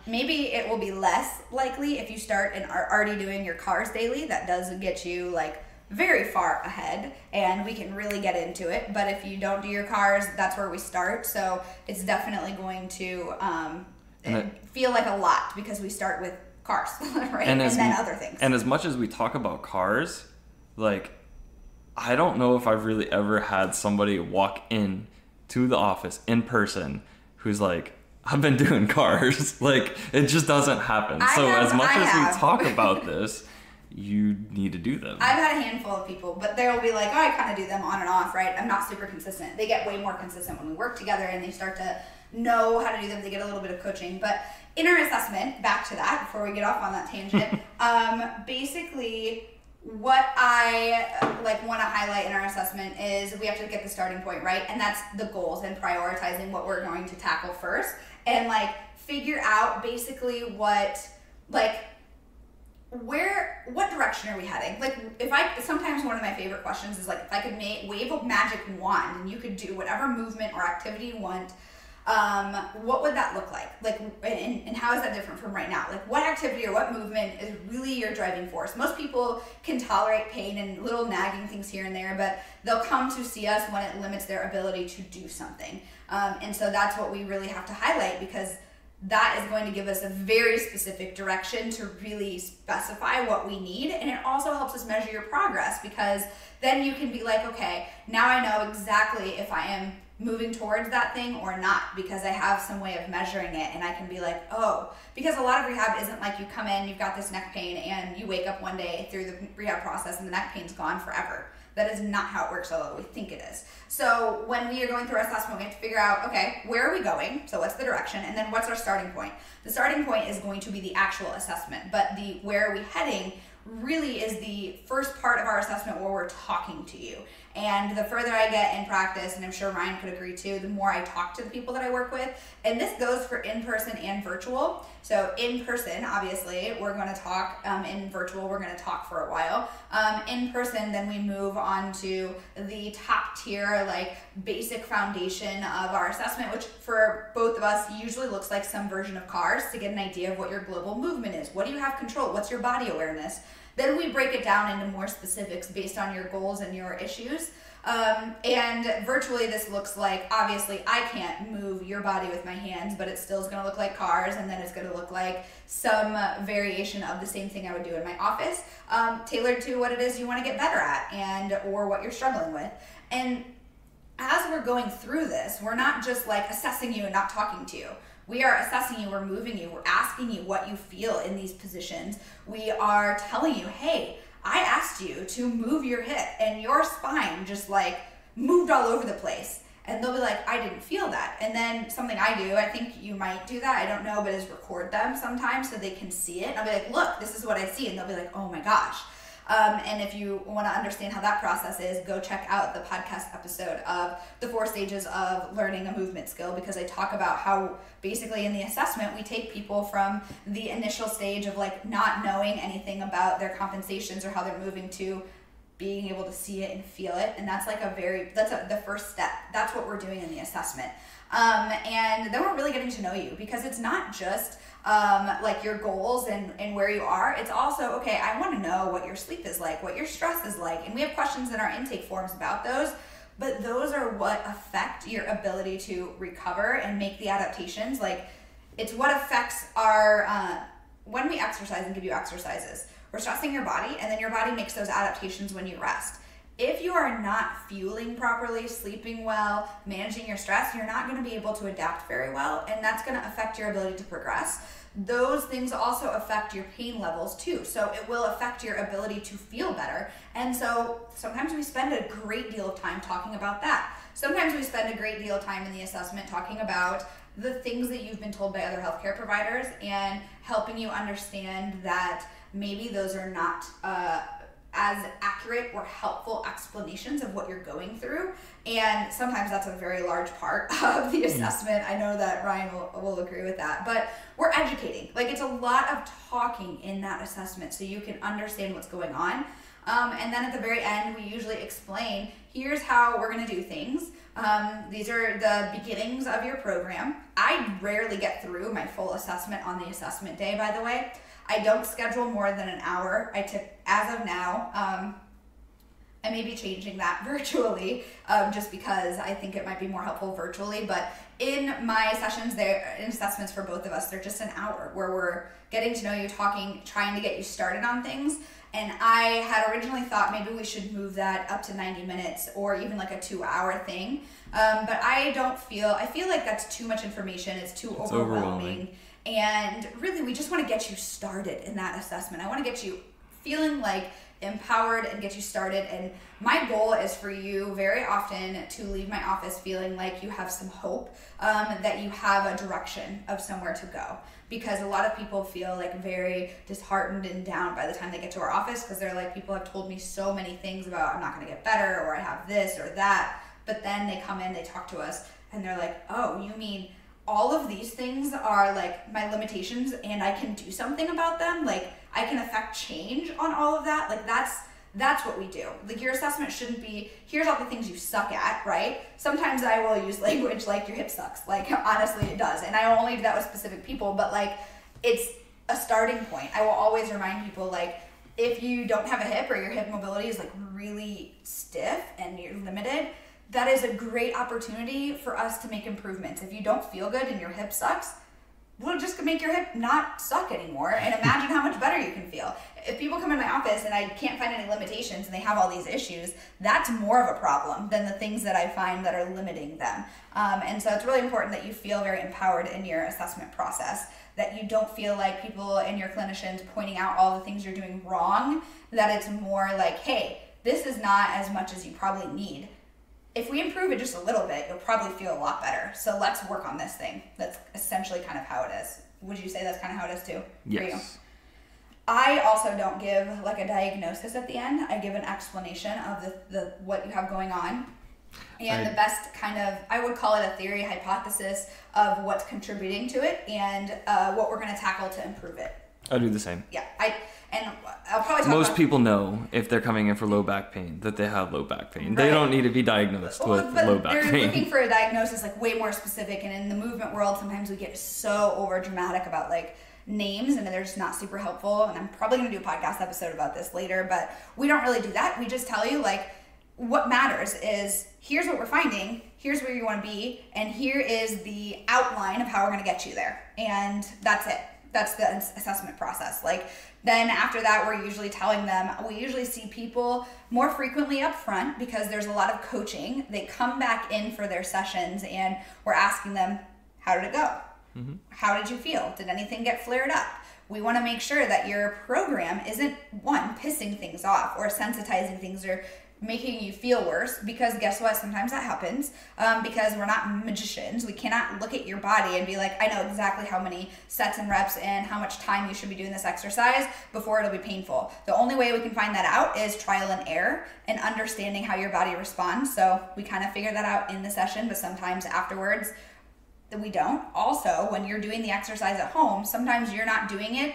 Speaker 1: Maybe it will be less likely if you start and are already doing your cars daily. That does get you like very far ahead and we can really get into it. But if you don't do your cars, that's where we start. So it's definitely going to feel like a lot because we start with cars, right? And then other things.
Speaker 2: And as much as we talk about cars, like I don't know if I've really ever had somebody walk in to the office in person who's like, I've been doing cars. Like, it just doesn't happen. As much as we talk about this, you need to do them.
Speaker 1: I've had a handful of people, but they'll be like, oh, I kind of do them on and off, right? I'm not super consistent. They get way more consistent when we work together and they start to know how to do them. They get a little bit of coaching. But in our assessment, back to that before we get off on that tangent, basically what I want to highlight in our assessment is we have to get the starting point, right? And that's the goals and prioritizing what we're going to tackle first. And like figure out basically what direction are we heading? Like sometimes one of my favorite questions is like if I could wave a magic wand and you could do whatever movement or activity you want, what would that look like? Like, and how is that different from right now? Like what activity or what movement is really your driving force? Most people can tolerate pain and little nagging things here and there, but they'll come to see us when it limits their ability to do something. And so that's what we really have to highlight because that is going to give us a very specific direction to really specify what we need. And it also helps us measure your progress because then you can be like, okay, now I know exactly if I am moving towards that thing or not, because I have some way of measuring it, and I can be like, oh, because a lot of rehab isn't like you come in, you've got this neck pain, and you wake up one day through the rehab process and the neck pain's gone forever. That is not how it works, although we think it is. So when we are going through our assessment, we have to figure out, okay, where are we going? So what's the direction? And then what's our starting point? The starting point is going to be the actual assessment, but the where are we heading really is the first part of our assessment where we're talking to you. And the further I get in practice, and I'm sure Ryan could agree too, the more I talk to the people that I work with, and this goes for in-person and virtual. So in person, obviously, we're going to talk. In virtual, we're going to talk for a while. In person, then we move on to the top tier, like basic foundation of our assessment, which for both of us usually looks like some version of CARS to get an idea of what your global movement is. What do you have control? What's your body awareness? Then we break it down into more specifics based on your goals and your issues. And virtually this looks like, obviously I can't move your body with my hands, but it still is going to look like CARS, and then it's going to look like some variation of the same thing I would do in my office, tailored to what it is you want to get better at and or what you're struggling with. And as we're going through this, we're not just like assessing you and not talking to you. We are assessing you, we're moving you, we're asking you what you feel in these positions. We are telling you, hey, I asked you to move your hip and your spine just like moved all over the place. And they'll be like, I didn't feel that. And then something I do, I think you might do that, I don't know, but is record them sometimes so they can see it. And I'll be like, look, this is what I see. And they'll be like, oh my gosh. And if you want to understand how that process is, go check out the podcast episode of the 4 stages of learning a movement skill, because I talk about how basically in the assessment we take people from the initial stage of like not knowing anything about their compensations or how they're moving to being able to see it and feel it. And that's like the first step. That's what we're doing in the assessment. And then we're really getting to know you, because it's not just like your goals and where you are. It's also, okay, I want to know what your sleep is like, what your stress is like. And we have questions in our intake forms about those, but those are what affect your ability to recover and make the adaptations. Like it's what affects our, when we exercise and give you exercises, we're stressing your body, and then your body makes those adaptations when you rest. If you are not fueling properly, sleeping well, managing your stress, you're not going to be able to adapt very well, and that's going to affect your ability to progress. Those things also affect your pain levels too, so it will affect your ability to feel better. And so sometimes we spend a great deal of time talking about that. Sometimes we spend a great deal of time in the assessment talking about the things that you've been told by other healthcare providers and helping you understand that maybe those are not as accurate or helpful explanations of what you're going through. And sometimes that's a very large part of the assessment. I know that Ryan will agree with that, but we're educating. Like it's a lot of talking in that assessment so you can understand what's going on. And then at the very end, we usually explain, here's how we're gonna do things. These are the beginnings of your program. I rarely get through my full assessment on the assessment day, by the way. I don't schedule more than an hour. As of now, I may be changing that virtually, just because I think it might be more helpful virtually. But in my sessions, in assessments for both of us, they're just an hour where we're getting to know you, talking, trying to get you started on things. And I had originally thought maybe we should move that up to 90 minutes or even like a 2-hour thing. But I feel like that's too much information. It's too overwhelming. And really, we just want to get you started in that assessment. I want to get you feeling like empowered and get you started. And my goal is for you very often to leave my office feeling like you have some hope, that you have a direction of somewhere to go. Because a lot of people feel like very disheartened and down by the time they get to our office, because they're like, people have told me so many things about I'm not going to get better, or I have this or that. But then they come in, they talk to us, and they're like, oh, you mean all of these things are like my limitations and I can do something about them? Like I can affect change on all of that? Like that's what we do. Like your assessment shouldn't be, here's all the things you suck at, right? Sometimes I will use language like your hip sucks. Like honestly it does. And I only do that with specific people, but like it's a starting point. I will always remind people, like, if you don't have a hip or your hip mobility is like really stiff and you're limited, that is a great opportunity for us to make improvements. If you don't feel good and your hip sucks, will just make your hip not suck anymore, and imagine how much better you can feel. If people come in my office and I can't find any limitations and they have all these issues, that's more of a problem than the things that I find that are limiting them. And so it's really important that you feel very empowered in your assessment process, that you don't feel like people and your clinicians pointing out all the things you're doing wrong, that it's more like, hey, this is not as much as you probably need. If we improve it just a little bit, you'll probably feel a lot better. So let's work on this thing. That's essentially kind of how it is. Would you say that's kind of how it is too?
Speaker 2: Yes.
Speaker 1: For you? I also don't give like a diagnosis at the end. I give an explanation of the what you have going on. And the best kind of, I would call it a theory hypothesis of what's contributing to it and what we're going to tackle to improve it.
Speaker 2: I do the same.
Speaker 1: Yeah. And I'll probably talk
Speaker 2: Most people know if they're coming in for low back pain that they have low back pain. Right. They don't need to be diagnosed with low back pain.
Speaker 1: They're looking for a diagnosis like way more specific. And in the movement world, sometimes we get so over dramatic about like names and they're just not super helpful. And I'm probably going to do a podcast episode about this later, but we don't really do that. We just tell you like what matters is here's what we're finding, here's where you want to be, and here is the outline of how we're going to get you there. And that's it. That's the assessment process. Like then after that, we're usually telling them, we usually see people more frequently up front because there's a lot of coaching. They come back in for their sessions and we're asking them, how did it go? Mm-hmm. How did you feel? Did anything get flared up? We want to make sure that your program isn't, one, pissing things off or sensitizing things or making you feel worse, because guess what? Sometimes that happens because we're not magicians. We cannot look at your body and be like, I know exactly how many sets and reps and how much time you should be doing this exercise before it'll be painful. The only way we can find that out is trial and error and understanding how your body responds. So we kind of figure that out in the session, but sometimes afterwards we don't. Also, when you're doing the exercise at home, sometimes you're not doing it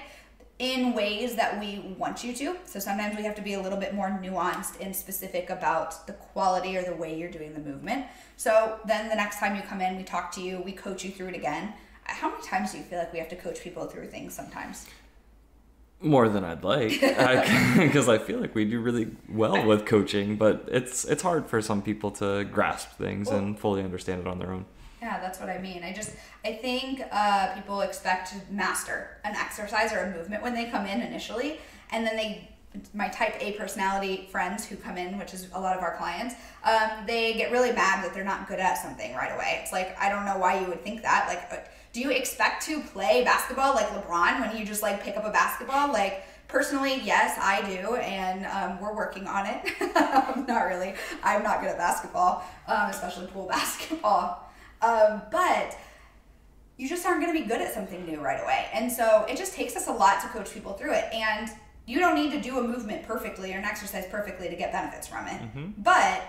Speaker 1: in ways that we want you to. So sometimes we have to be a little bit more nuanced and specific about the quality or the way you're doing the movement. So then the next time you come in, we talk to you, we coach you through it again. How many times do you feel like we have to coach people through things sometimes?
Speaker 2: More than I'd like, because I feel like we do really well with coaching, but it's hard for some people to grasp things and fully understand it on their own.
Speaker 1: Yeah, that's what I mean. I think people expect to master an exercise or a movement when they come in initially, and then my type A personality friends who come in, which is a lot of our clients, they get really mad that they're not good at something right away. It's like, I don't know why you would think that. Like, do you expect to play basketball like LeBron when you just like pick up a basketball? Like, personally, yes, I do, and we're working on it. Not really. I'm not good at basketball, especially pool basketball. But you just aren't going to be good at something new right away. And so it just takes us a lot to coach people through it. And you don't need to do a movement perfectly or an exercise perfectly to get benefits from it. Mm-hmm. But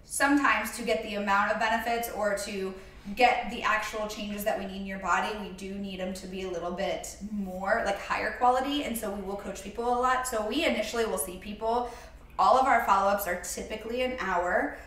Speaker 1: sometimes to get the amount of benefits or to get the actual changes that we need in your body, we do need them to be a little bit more like higher quality. And so we will coach people a lot. So we initially will see people. All of our follow-ups are typically an hour.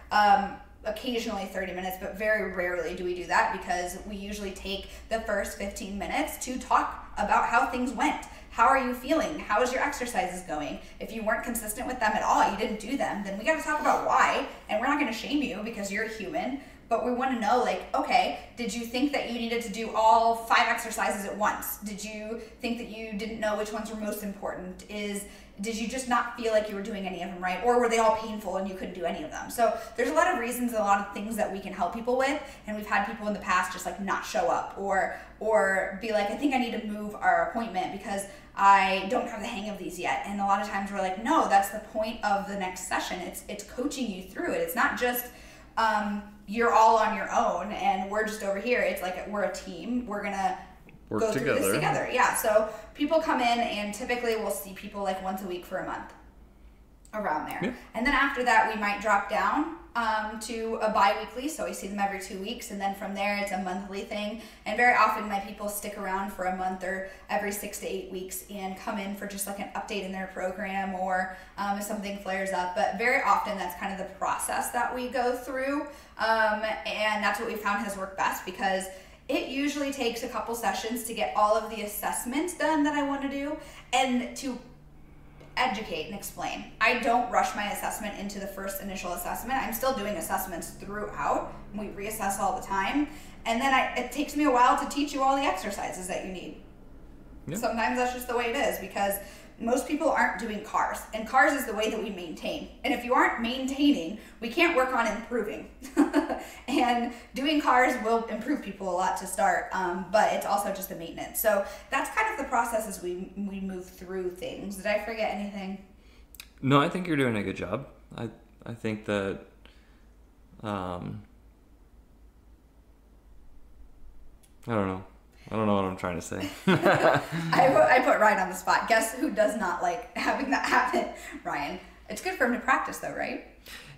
Speaker 1: Occasionally 30 minutes, but very rarely do we do that because we usually take the first 15 minutes to talk about how things went. How are you feeling? How is your exercises going? If you weren't consistent with them at all, you didn't do them, then we got to talk about why, and we're not going to shame you because you're a human, but we want to know, like, okay, did you think that you needed to do all 5 exercises at once? Did you think that you didn't know which ones were most important? Did you just not feel like you were doing any of them right? Or were they all painful and you couldn't do any of them? So there's a lot of reasons and a lot of things that we can help people with. And we've had people in the past just like not show up or be like, I think I need to move our appointment because I don't have the hang of these yet. And a lot of times we're like, no, that's the point of the next session. It's coaching you through it. It's not just you're all on your own and we're just over here. It's like we're a team. We're going to go through this together. Yeah, so people come in and typically we'll see people like once a week for a month around there. Yeah. And then after that we might drop down to a bi-weekly, so we see them every 2 weeks, and then from there it's a monthly thing. And very often my people stick around for a month or every 6 to 8 weeks and come in for just like an update in their program or if something flares up. But very often that's kind of the process that we go through, and that's what we found has worked best because it usually takes a couple sessions to get all of the assessments done that I want to do and to educate and explain. I don't rush my assessment into the first initial assessment. I'm still doing assessments throughout. We reassess all the time. And then it takes me a while to teach you all the exercises that you need. Yeah. Sometimes that's just the way it is, because most people aren't doing CARs, and CARs is the way that we maintain. And if you aren't maintaining, we can't work on improving. And doing CARs will improve people a lot to start, but it's also just a maintenance. So that's kind of the process as we move through things. Did I forget anything?
Speaker 2: No, I think you're doing a good job. I think that I don't know what I'm trying to say.
Speaker 1: I put Ryan on the spot. Guess who does not like having that happen? Ryan. It's good for him to practice though, right?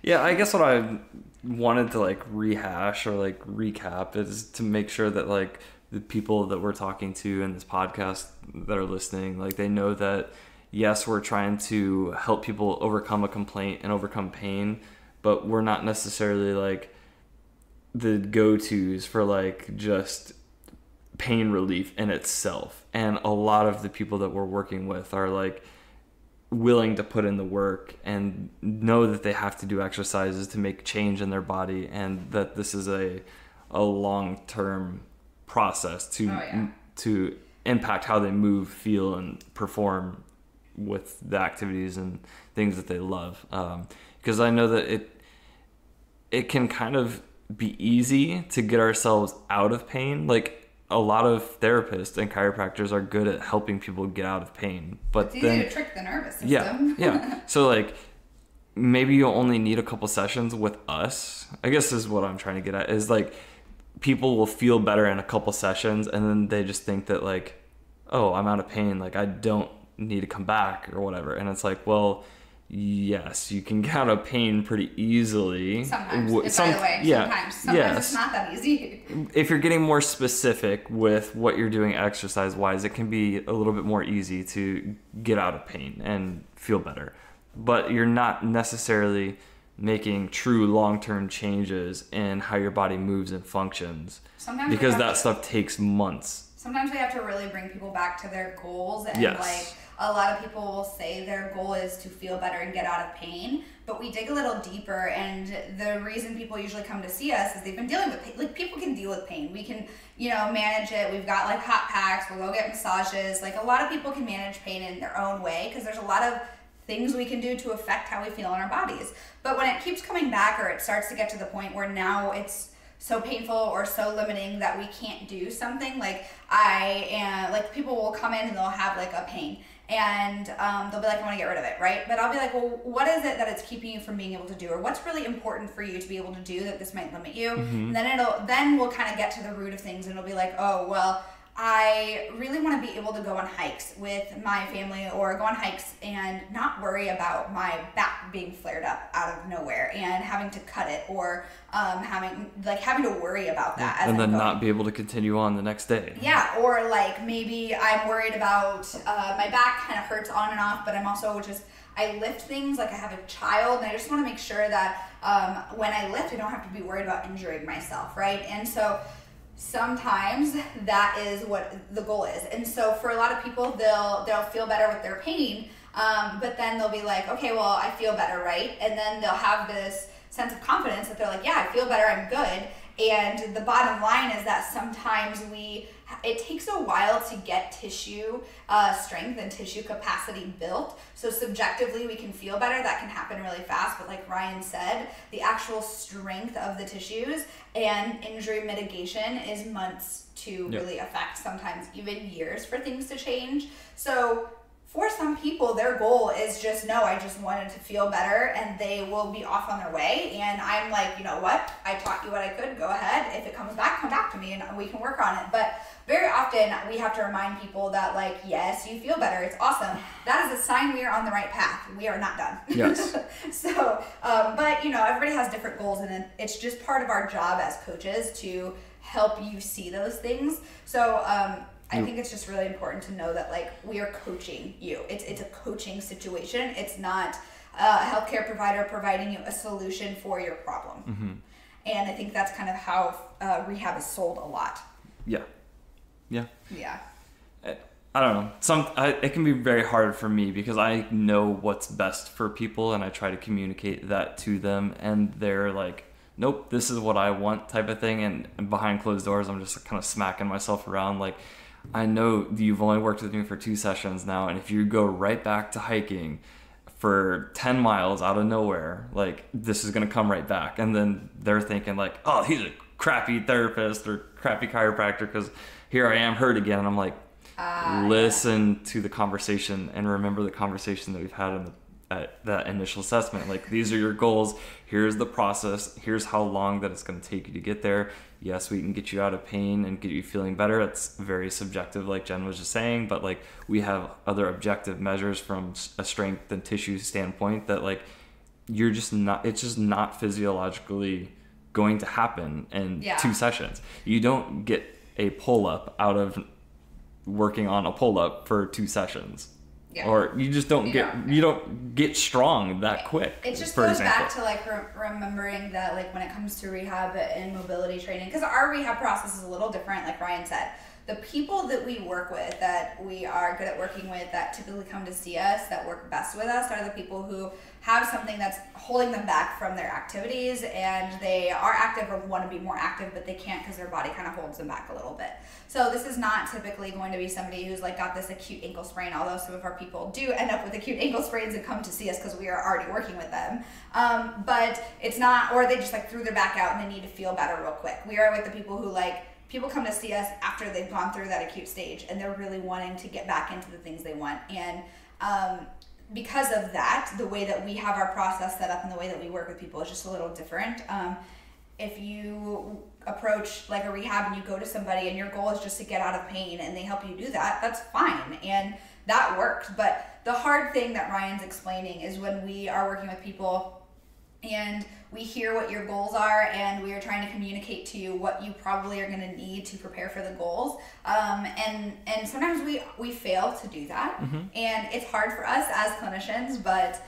Speaker 2: Yeah, I guess what I wanted to like rehash or like recap is to make sure that like the people that we're talking to in this podcast that are listening, like they know that yes, we're trying to help people overcome a complaint and overcome pain, but we're not necessarily like the go-tos for like just pain relief in itself. And a lot of the people that we're working with are like willing to put in the work and know that they have to do exercises to make change in their body, and that this is a long-term process to impact how they move, feel, and perform with the activities and things that they love. Because I know that it can kind of be easy to get ourselves out of pain. Like, a lot of therapists and chiropractors are good at helping people get out of pain, but
Speaker 1: it's easy to trick the nervous
Speaker 2: system. Yeah. So like maybe you only need a couple sessions with us. I guess is what I'm trying to get at, is like people will feel better in a couple sessions and then they just think that like, oh, I'm out of pain, like I don't need to come back or whatever. And it's like, well, yes, you can get out of pain pretty easily.
Speaker 1: Sometimes. By the way, sometimes. Sometimes it's not that easy.
Speaker 2: If you're getting more specific with what you're doing exercise-wise, it can be a little bit more easy to get out of pain and feel better. But you're not necessarily making true long-term changes in how your body moves and functions. Sometimes because that stuff takes months.
Speaker 1: Sometimes we have to really bring people back to their goals, and
Speaker 2: yes.
Speaker 1: like a lot of people will say their goal is to feel better and get out of pain, but we dig a little deeper, and the reason people usually come to see us is they've been dealing with pain. Like, people can deal with pain. We can, manage it. We've got like hot packs. We'll go get massages. Like, a lot of people can manage pain in their own way because there's a lot of things we can do to affect how we feel in our bodies. But when it keeps coming back, or it starts to get to the point where now it's so painful or so limiting that we can't do something, like people will come in and they'll have like a pain, and they'll be like, I want to get rid of it, right? But I'll be like, well, what is it that it's keeping you from being able to do, or what's really important for you to be able to do that this might limit you? Mm-hmm. And then we'll kind of get to the root of things, and it'll be like, oh, well, I really want to be able to go on hikes with my family, or go on hikes and not worry about my back being flared up out of nowhere and having to cut it, or having to worry about that.
Speaker 2: And then not be able to continue on the next day.
Speaker 1: Yeah, or like maybe I'm worried about my back kind of hurts on and off, but I'm also I lift things like I have a child, and I just want to make sure that when I lift, I don't have to be worried about injuring myself, right? And so sometimes that is what the goal is. And so for a lot of people, they'll feel better with their pain, but then they'll be like, okay, well, I feel better, right? And then they'll have this sense of confidence that they're like, yeah, I feel better, I'm good. And the bottom line is that sometimes it takes a while to get tissue strength and tissue capacity built. So subjectively, we can feel better. That can happen really fast. But like Ryan said, the actual strength of the tissues and injury mitigation is months to really affect, sometimes even years for things to change. So for some people, their goal is just, no, I just wanted to feel better, and they will be off on their way. And I'm like, you know what? I taught you what I could. Go ahead. If it comes back, come back to me and we can work on it. But very often we have to remind people that, like, yes, you feel better. It's awesome. That is a sign we are on the right path. We are not done.
Speaker 2: Yes.
Speaker 1: So, but everybody has different goals, and it's just part of our job as coaches to help you see those things. So, I think it's just really important to know that, like, we are coaching you. It's a coaching situation. It's not a healthcare provider providing you a solution for your problem. Mm-hmm. And I think that's kind of how rehab is sold a lot.
Speaker 2: Yeah. Yeah.
Speaker 1: Yeah.
Speaker 2: I don't know. It can be very hard for me because I know what's best for people and I try to communicate that to them, and they're like, nope, this is what I want type of thing. And behind closed doors, I'm just kind of smacking myself around like, I know you've only worked with me for 2 sessions now, and if you go right back to hiking for 10 miles out of nowhere, like, this is going to come right back. And then they're thinking like, oh, he's a crappy therapist or crappy chiropractor because here I am hurt again. And I'm like, listen to the conversation and remember the conversation that we've had at that initial assessment. Like, these are your goals. Here's the process. Here's how long that it's going to take you to get there. Yes, we can get you out of pain and get you feeling better. It's very subjective, like Jen was just saying, but like, we have other objective measures from a strength and tissue standpoint that like, it's just not physiologically going to happen in 2 sessions. You don't get a pull-up out of working on a pull-up for 2 sessions. Yeah. Or you just don't get strong that quick.
Speaker 1: It just goes back to like remembering that like when it comes to rehab and mobility training, because our rehab process is a little different, like Ryan said. The people that we work with, that we are good at working with, that typically come to see us, that work best with us, are the people who have something that's holding them back from their activities, and they are active or want to be more active, but they can't because their body kind of holds them back a little bit. So this is not typically going to be somebody who's like got this acute ankle sprain, although some of our people do end up with acute ankle sprains and come to see us because we are already working with them. But it's not, or they just like threw their back out and they need to feel better real quick. We are with the people who like, people come to see us after they've gone through that acute stage and they're really wanting to get back into the things they want. And because of that, the way that we have our process set up and the way that we work with people is just a little different. If you approach like a rehab and you go to somebody and your goal is just to get out of pain and they help you do that, that's fine. And that works. But the hard thing that Ryan's explaining is when we are working with people and we hear what your goals are and we are trying to communicate to you what you probably are going to need to prepare for the goals. And sometimes we fail to do that. Mm-hmm. And it's hard for us as clinicians, but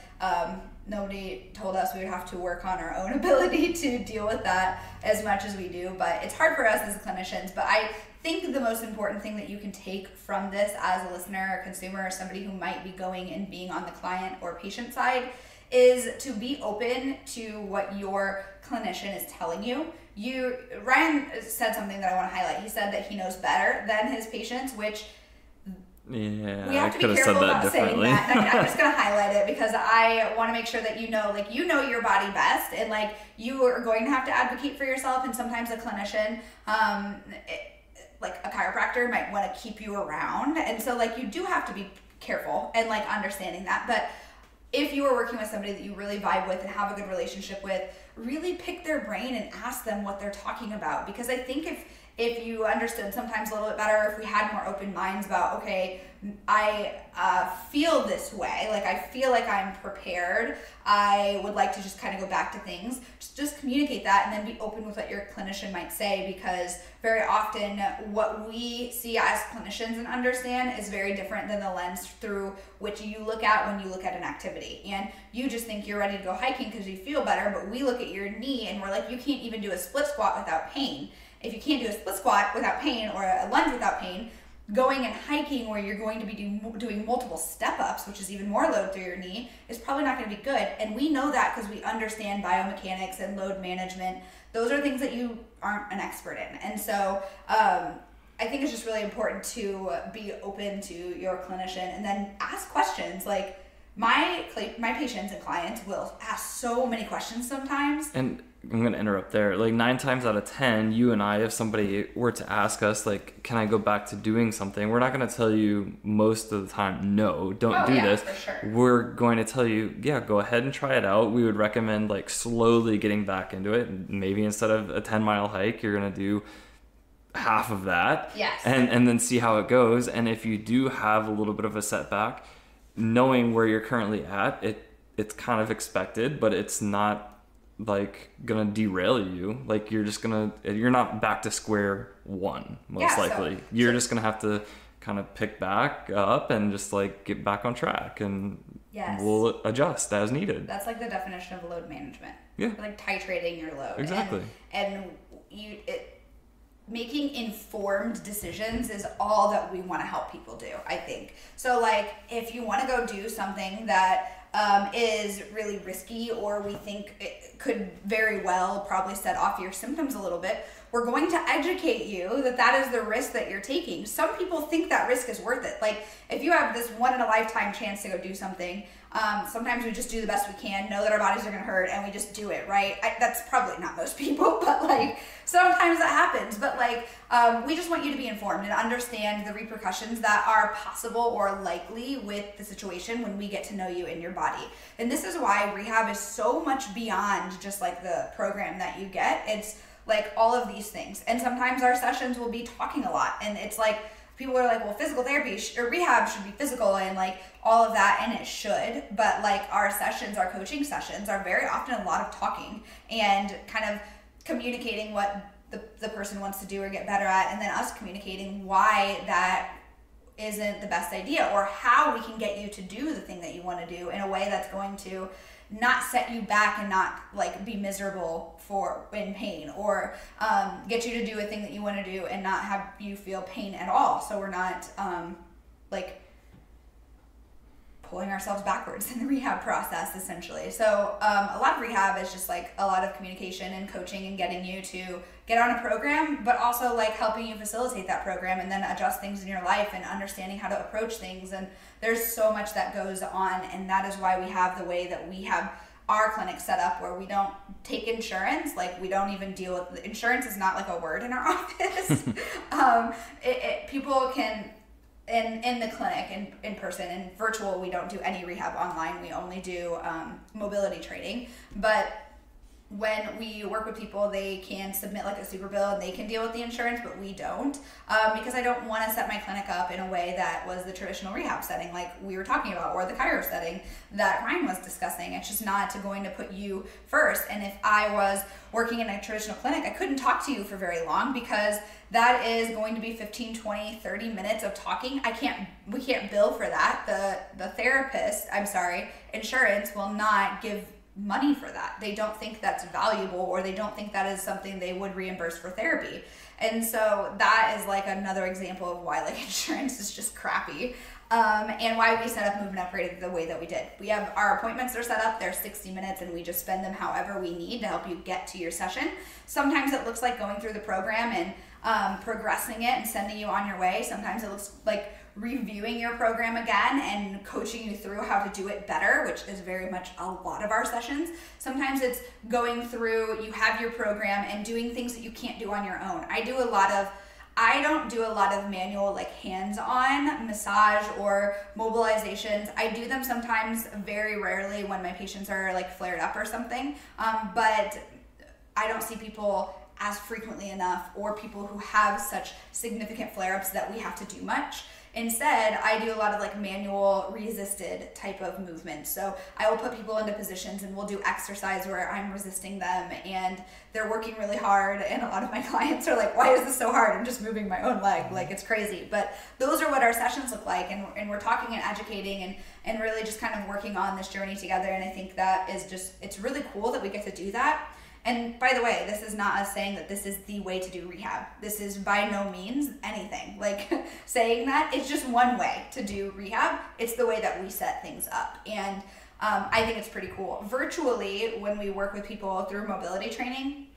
Speaker 1: nobody told us we would have to work on our own ability to deal with that as much as we do. But it's hard for us as clinicians. But I think the most important thing that you can take from this as a listener or consumer or somebody who might be going and being on the client or patient side is to be open to what your clinician is telling you. Ryan said something that I want to highlight. He said that he knows better than his patients, which we have to be careful about saying that. I'm just going to highlight it because I want to make sure that you know your body best, and like you are going to have to advocate for yourself. And sometimes a clinician, like a chiropractor, might want to keep you around, and so like you do have to be careful and like understanding that. But if you are working with somebody that you really vibe with and have a good relationship with, really pick their brain and ask them what they're talking about. Because I think if you understood sometimes a little bit better, if we had more open minds about, okay, I feel this way, like I feel like I'm prepared, I would like to just kind of go back to things, just communicate that and then be open with what your clinician might say, because very often what we see as clinicians and understand is very different than the lens through which you look at when you look at an activity. And you just think you're ready to go hiking because you feel better, but we look at your knee and we're like, you can't even do a split squat without pain. If you can't do a split squat without pain or a lunge without pain, going and hiking where you're going to be doing multiple step-ups, which is even more load through your knee, is probably not going to be good. And we know that because we understand biomechanics and load management. Those are things that you aren't an expert in. And so I think it's just really important to be open to your clinician and then ask questions. Like my patients and clients will ask so many questions sometimes. And
Speaker 2: I'm going to interrupt there. Like 9 times out of 10, you and I, if somebody were to ask us, like, can I go back to doing something? We're not going to tell you most of the time, no, don't do this.
Speaker 1: For sure.
Speaker 2: We're going to tell you, yeah, go ahead and try it out. We would recommend like slowly getting back into it. Maybe instead of a 10-mile hike, you're going to do half of that.
Speaker 1: Yes.
Speaker 2: And then see how it goes. And if you do have a little bit of a setback, knowing where you're currently at, it's kind of expected, but it's not like gonna derail you. Like you're not back to square one, most likely. You're just gonna have to kind of pick back up and just like get back on track, and we'll adjust as needed.
Speaker 1: That's like the definition of load management.
Speaker 2: Yeah.
Speaker 1: Like titrating your load.
Speaker 2: Exactly.
Speaker 1: And making informed decisions is all that we want to help people do, I think. So like, if you want to go do something that is really risky, or we think it could very well probably set off your symptoms a little bit, we're going to educate you that that is the risk that you're taking. Some people think that risk is worth it. Like, if you have this one in a lifetime chance to go do something, sometimes we just do the best we can, know that our bodies are gonna hurt, and we just do it, right? That's probably not most people, but like, sometimes that happens. But like, we just want you to be informed and understand the repercussions that are possible or likely with the situation when we get to know you and your body. And this is why rehab is so much beyond just like the program that you get. It's like all of these things. And sometimes our sessions will be talking a lot, and it's like, people are like, well, physical therapy or rehab should be physical and like all of that, and it should, but like our sessions, our coaching sessions are very often a lot of talking and kind of communicating what the person wants to do or get better at, and then us communicating why that isn't the best idea, or how we can get you to do the thing that you want to do in a way that's going to not set you back and not like be miserable for in pain, or get you to do a thing that you want to do and not have you feel pain at all. So we're not like pulling ourselves backwards in the rehab process, essentially. So a lot of rehab is just like a lot of communication and coaching and getting you to get on a program, but also like helping you facilitate that program and then adjust things in your life and understanding how to approach things. And there's so much that goes on, and that is why we have the way that we have our clinic set up, where we don't take insurance. Like, we don't even deal with insurance. Is not like a word in our office. People can in the clinic, in person, and virtual, we don't do any rehab online. We only do mobility training. But when we work with people, they can submit like a super bill and they can deal with the insurance, but we don't, because I don't want to set my clinic up in a way that was the traditional rehab setting like we were talking about, or the chiro setting that Ryan was discussing. It's just not going to put you first. And if I was working in a traditional clinic, I couldn't talk to you for very long, because that is going to be 15, 20, 30 minutes of talking. We can't bill for that. The therapist, insurance will not give money for that. They don't think that's valuable, or they don't think that is something they would reimburse for therapy. And so that is like another example of why like insurance is just crappy. And why we set up Move and Upgrade the way that we did. We have our appointments are set up, they're 60 minutes, and we just spend them however we need to help you get to your session. Sometimes it looks like going through the program and progressing it and sending you on your way. Sometimes it looks like reviewing your program again and coaching you through how to do it better, which is very much a lot of our sessions. Sometimes it's going through, you have your program and doing things that you can't do on your own. I don't do a lot of manual, like hands-on massage or mobilizations. I do them sometimes, very rarely, when my patients are like flared up or something, but I don't see people as frequently enough, or people who have such significant flare-ups that we have to do much. Instead, I do a lot of like manual resisted type of movement. So I will put people into positions and we'll do exercise where I'm resisting them and they're working really hard. And a lot of my clients are like, why is this so hard? I'm just moving my own leg. Like, it's crazy. But those are what our sessions look like. And we're talking and educating and really just kind of working on this journey together. And I think that is just, it's really cool that we get to do that. And by the way, this is not us saying that this is the way to do rehab. This is by no means anything. Like, saying that, it's just one way to do rehab. It's the way that we set things up. And I think it's pretty cool. Virtually, when we work with people through mobility training,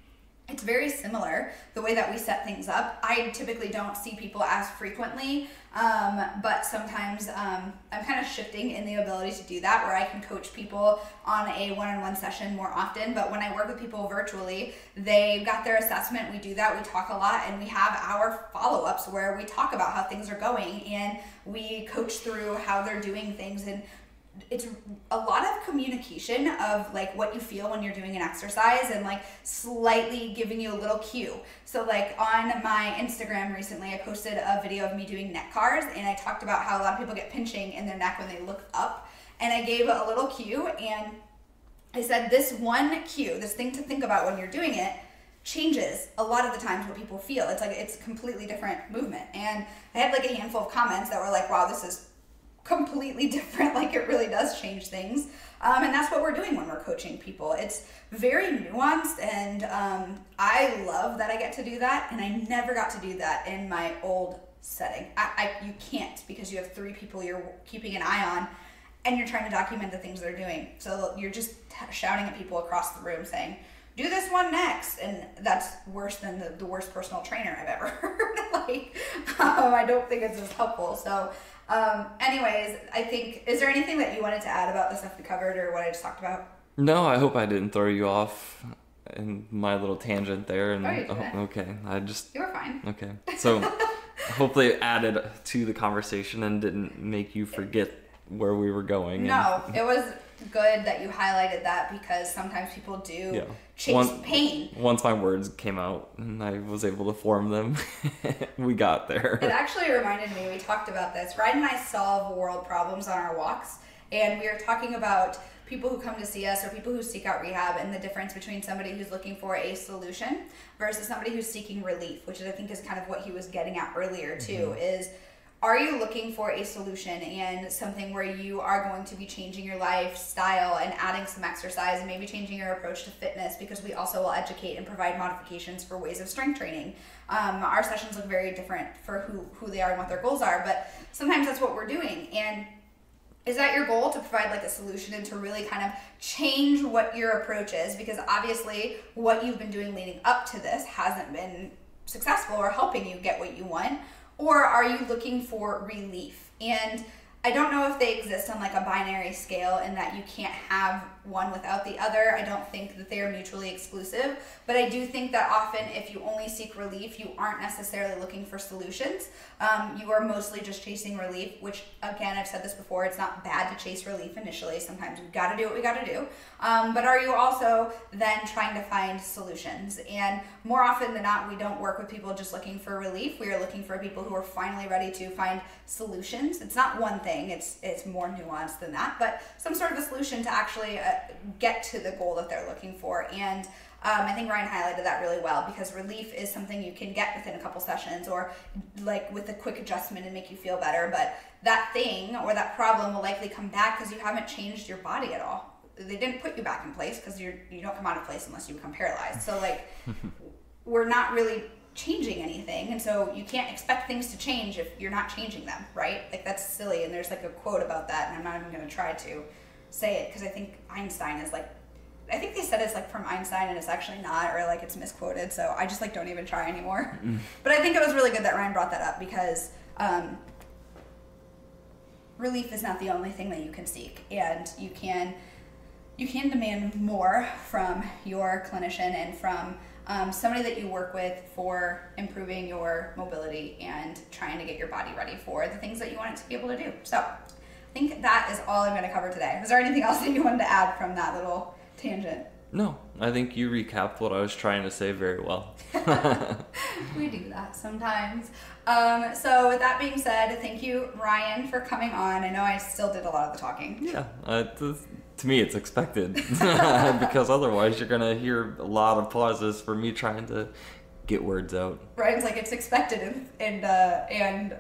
Speaker 1: it's very similar, the way that we set things up. I typically don't see people as frequently, but sometimes I'm kind of shifting in the ability to do that, where I can coach people on a one-on-one session more often. But when I work with people virtually, they've got their assessment, we do that, we talk a lot, and we have our follow-ups where we talk about how things are going and we coach through how they're doing things. And it's a lot of communication of like what you feel when you're doing an exercise, and like slightly giving you a little cue. So like on my Instagram recently, I posted a video of me doing neck cars, and I talked about how a lot of people get pinching in their neck when they look up, and I gave a little cue, and I said this one cue, this thing to think about when you're doing it, changes a lot of the times what people feel. It's like, it's a completely different movement. And I had like a handful of comments that were like, wow, this is completely different. Like, it really does change things. And that's what we're doing when we're coaching people. It's very nuanced, and I love that I get to do that, and I never got to do that in my old setting. You can't, because you have 3 people you're keeping an eye on, and you're trying to document the things they're doing. So you're just shouting at people across the room saying, do this one next, and that's worse than the worst personal trainer I've ever heard. Like, I don't think it's as helpful. So anyways, I think, is there anything that you wanted to add about the stuff we covered or what I just talked about?
Speaker 2: No, I hope I didn't throw you off in my little tangent there. And
Speaker 1: you didn't.
Speaker 2: Okay,
Speaker 1: You were fine.
Speaker 2: Okay, so hopefully it added to the conversation and didn't make you forget where we were going.
Speaker 1: No, it was good that you highlighted that, because sometimes people do chase pain.
Speaker 2: Once my words came out and I was able to form them, we got there.
Speaker 1: It actually reminded me, we talked about this. Ryan and I solve world problems on our walks, and we were talking about people who come to see us or people who seek out rehab, and the difference between somebody who's looking for a solution versus somebody who's seeking relief, which I think is kind of what he was getting at earlier too, is, are you looking for a solution and something where you are going to be changing your lifestyle and adding some exercise and maybe changing your approach to fitness, because we also will educate and provide modifications for ways of strength training. Our sessions look very different for who they are and what their goals are, but sometimes that's what we're doing. And is that your goal, to provide like a solution and to really kind of change what your approach is? Because obviously what you've been doing leading up to this hasn't been successful or helping you get what you want. Or are you looking for relief? And I don't know if they exist on like a binary scale, in that you can't have one without the other. I don't think that they are mutually exclusive, but I do think that often if you only seek relief, you aren't necessarily looking for solutions. You are mostly just chasing relief, which, again, I've said this before, it's not bad to chase relief initially. Sometimes we've got to do what we got to do. But are you also then trying to find solutions? And more often than not, we don't work with people just looking for relief. We are looking for people who are finally ready to find solutions. It's not one thing, it's more nuanced than that, but some sort of a solution to actually get to the goal that they're looking for. And I think Ryan highlighted that really well, because relief is something you can get within a couple sessions, or like with a quick adjustment and make you feel better. But that thing or that problem will likely come back because you haven't changed your body at all. They didn't put you back in place, because you don't come out of place unless you become paralyzed. So like, we're not really changing anything, and so you can't expect things to change if you're not changing them, right? Like, that's silly. And there's like a quote about that, and I'm not even going to try to say it, because I think Einstein is like, I think they said it's like from Einstein and it's actually not, or like it's misquoted, so I just like don't even try anymore. But I think it was really good that Ryan brought that up, because relief is not the only thing that you can seek, and you can demand more from your clinician and from somebody that you work with for improving your mobility and trying to get your body ready for the things that you want it to be able to do. So I think that is all I'm going to cover today. Was there anything else that you wanted to add from that little tangent?
Speaker 2: No, I think you recapped what I was trying to say very well.
Speaker 1: We do that sometimes. So with that being said, thank you, Ryan, for coming on. I know I still did a lot of the talking.
Speaker 2: Yeah, to me it's expected, because otherwise you're going to hear a lot of pauses for me trying to get words out.
Speaker 1: Ryan's like, it's expected, and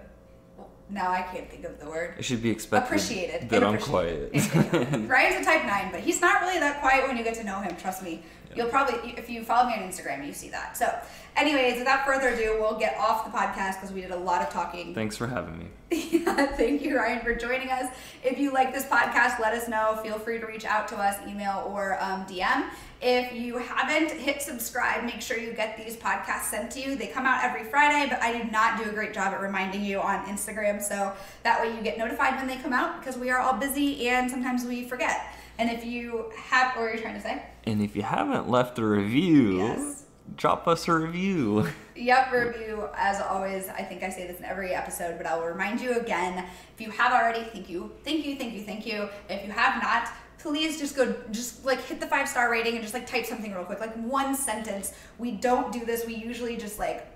Speaker 1: now I can't think of the word.
Speaker 2: It should be expected.
Speaker 1: Appreciated.
Speaker 2: That I'm quiet.
Speaker 1: Ryan's a type 9, but he's not really that quiet when you get to know him, trust me. Yeah. You'll probably, if you follow me on Instagram, you see that. So anyways, without further ado, we'll get off the podcast because we did a lot of talking.
Speaker 2: Thanks for having me.
Speaker 1: Yeah, thank you, Ryan, for joining us. If you like this podcast, let us know. Feel free to reach out to us, email or DM. If you haven't hit subscribe, make sure you get these podcasts sent to you. They come out every Friday, but I do not do a great job at reminding you on Instagram, so that way you get notified when they come out, because we are all busy and sometimes we forget. And if you have, what were you trying to say? And
Speaker 2: if you haven't left a review, yes, drop us a review.
Speaker 1: Yep, review. As always, I think I say this in every episode, but I will remind you again. If you have already, thank you. If you have not, please just like hit the 5-star rating and just like type something real quick, like one sentence. We don't do this. We usually just like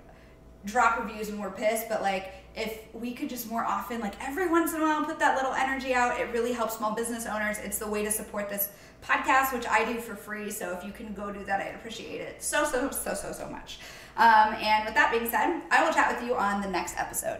Speaker 1: drop reviews when we're pissed, but like if we could just more often, like every once in a while, put that little energy out, it really helps small business owners. It's the way to support this podcast, which I do for free. So if you can go do that, I'd appreciate it so much. And with that being said, I will chat with you on the next episode.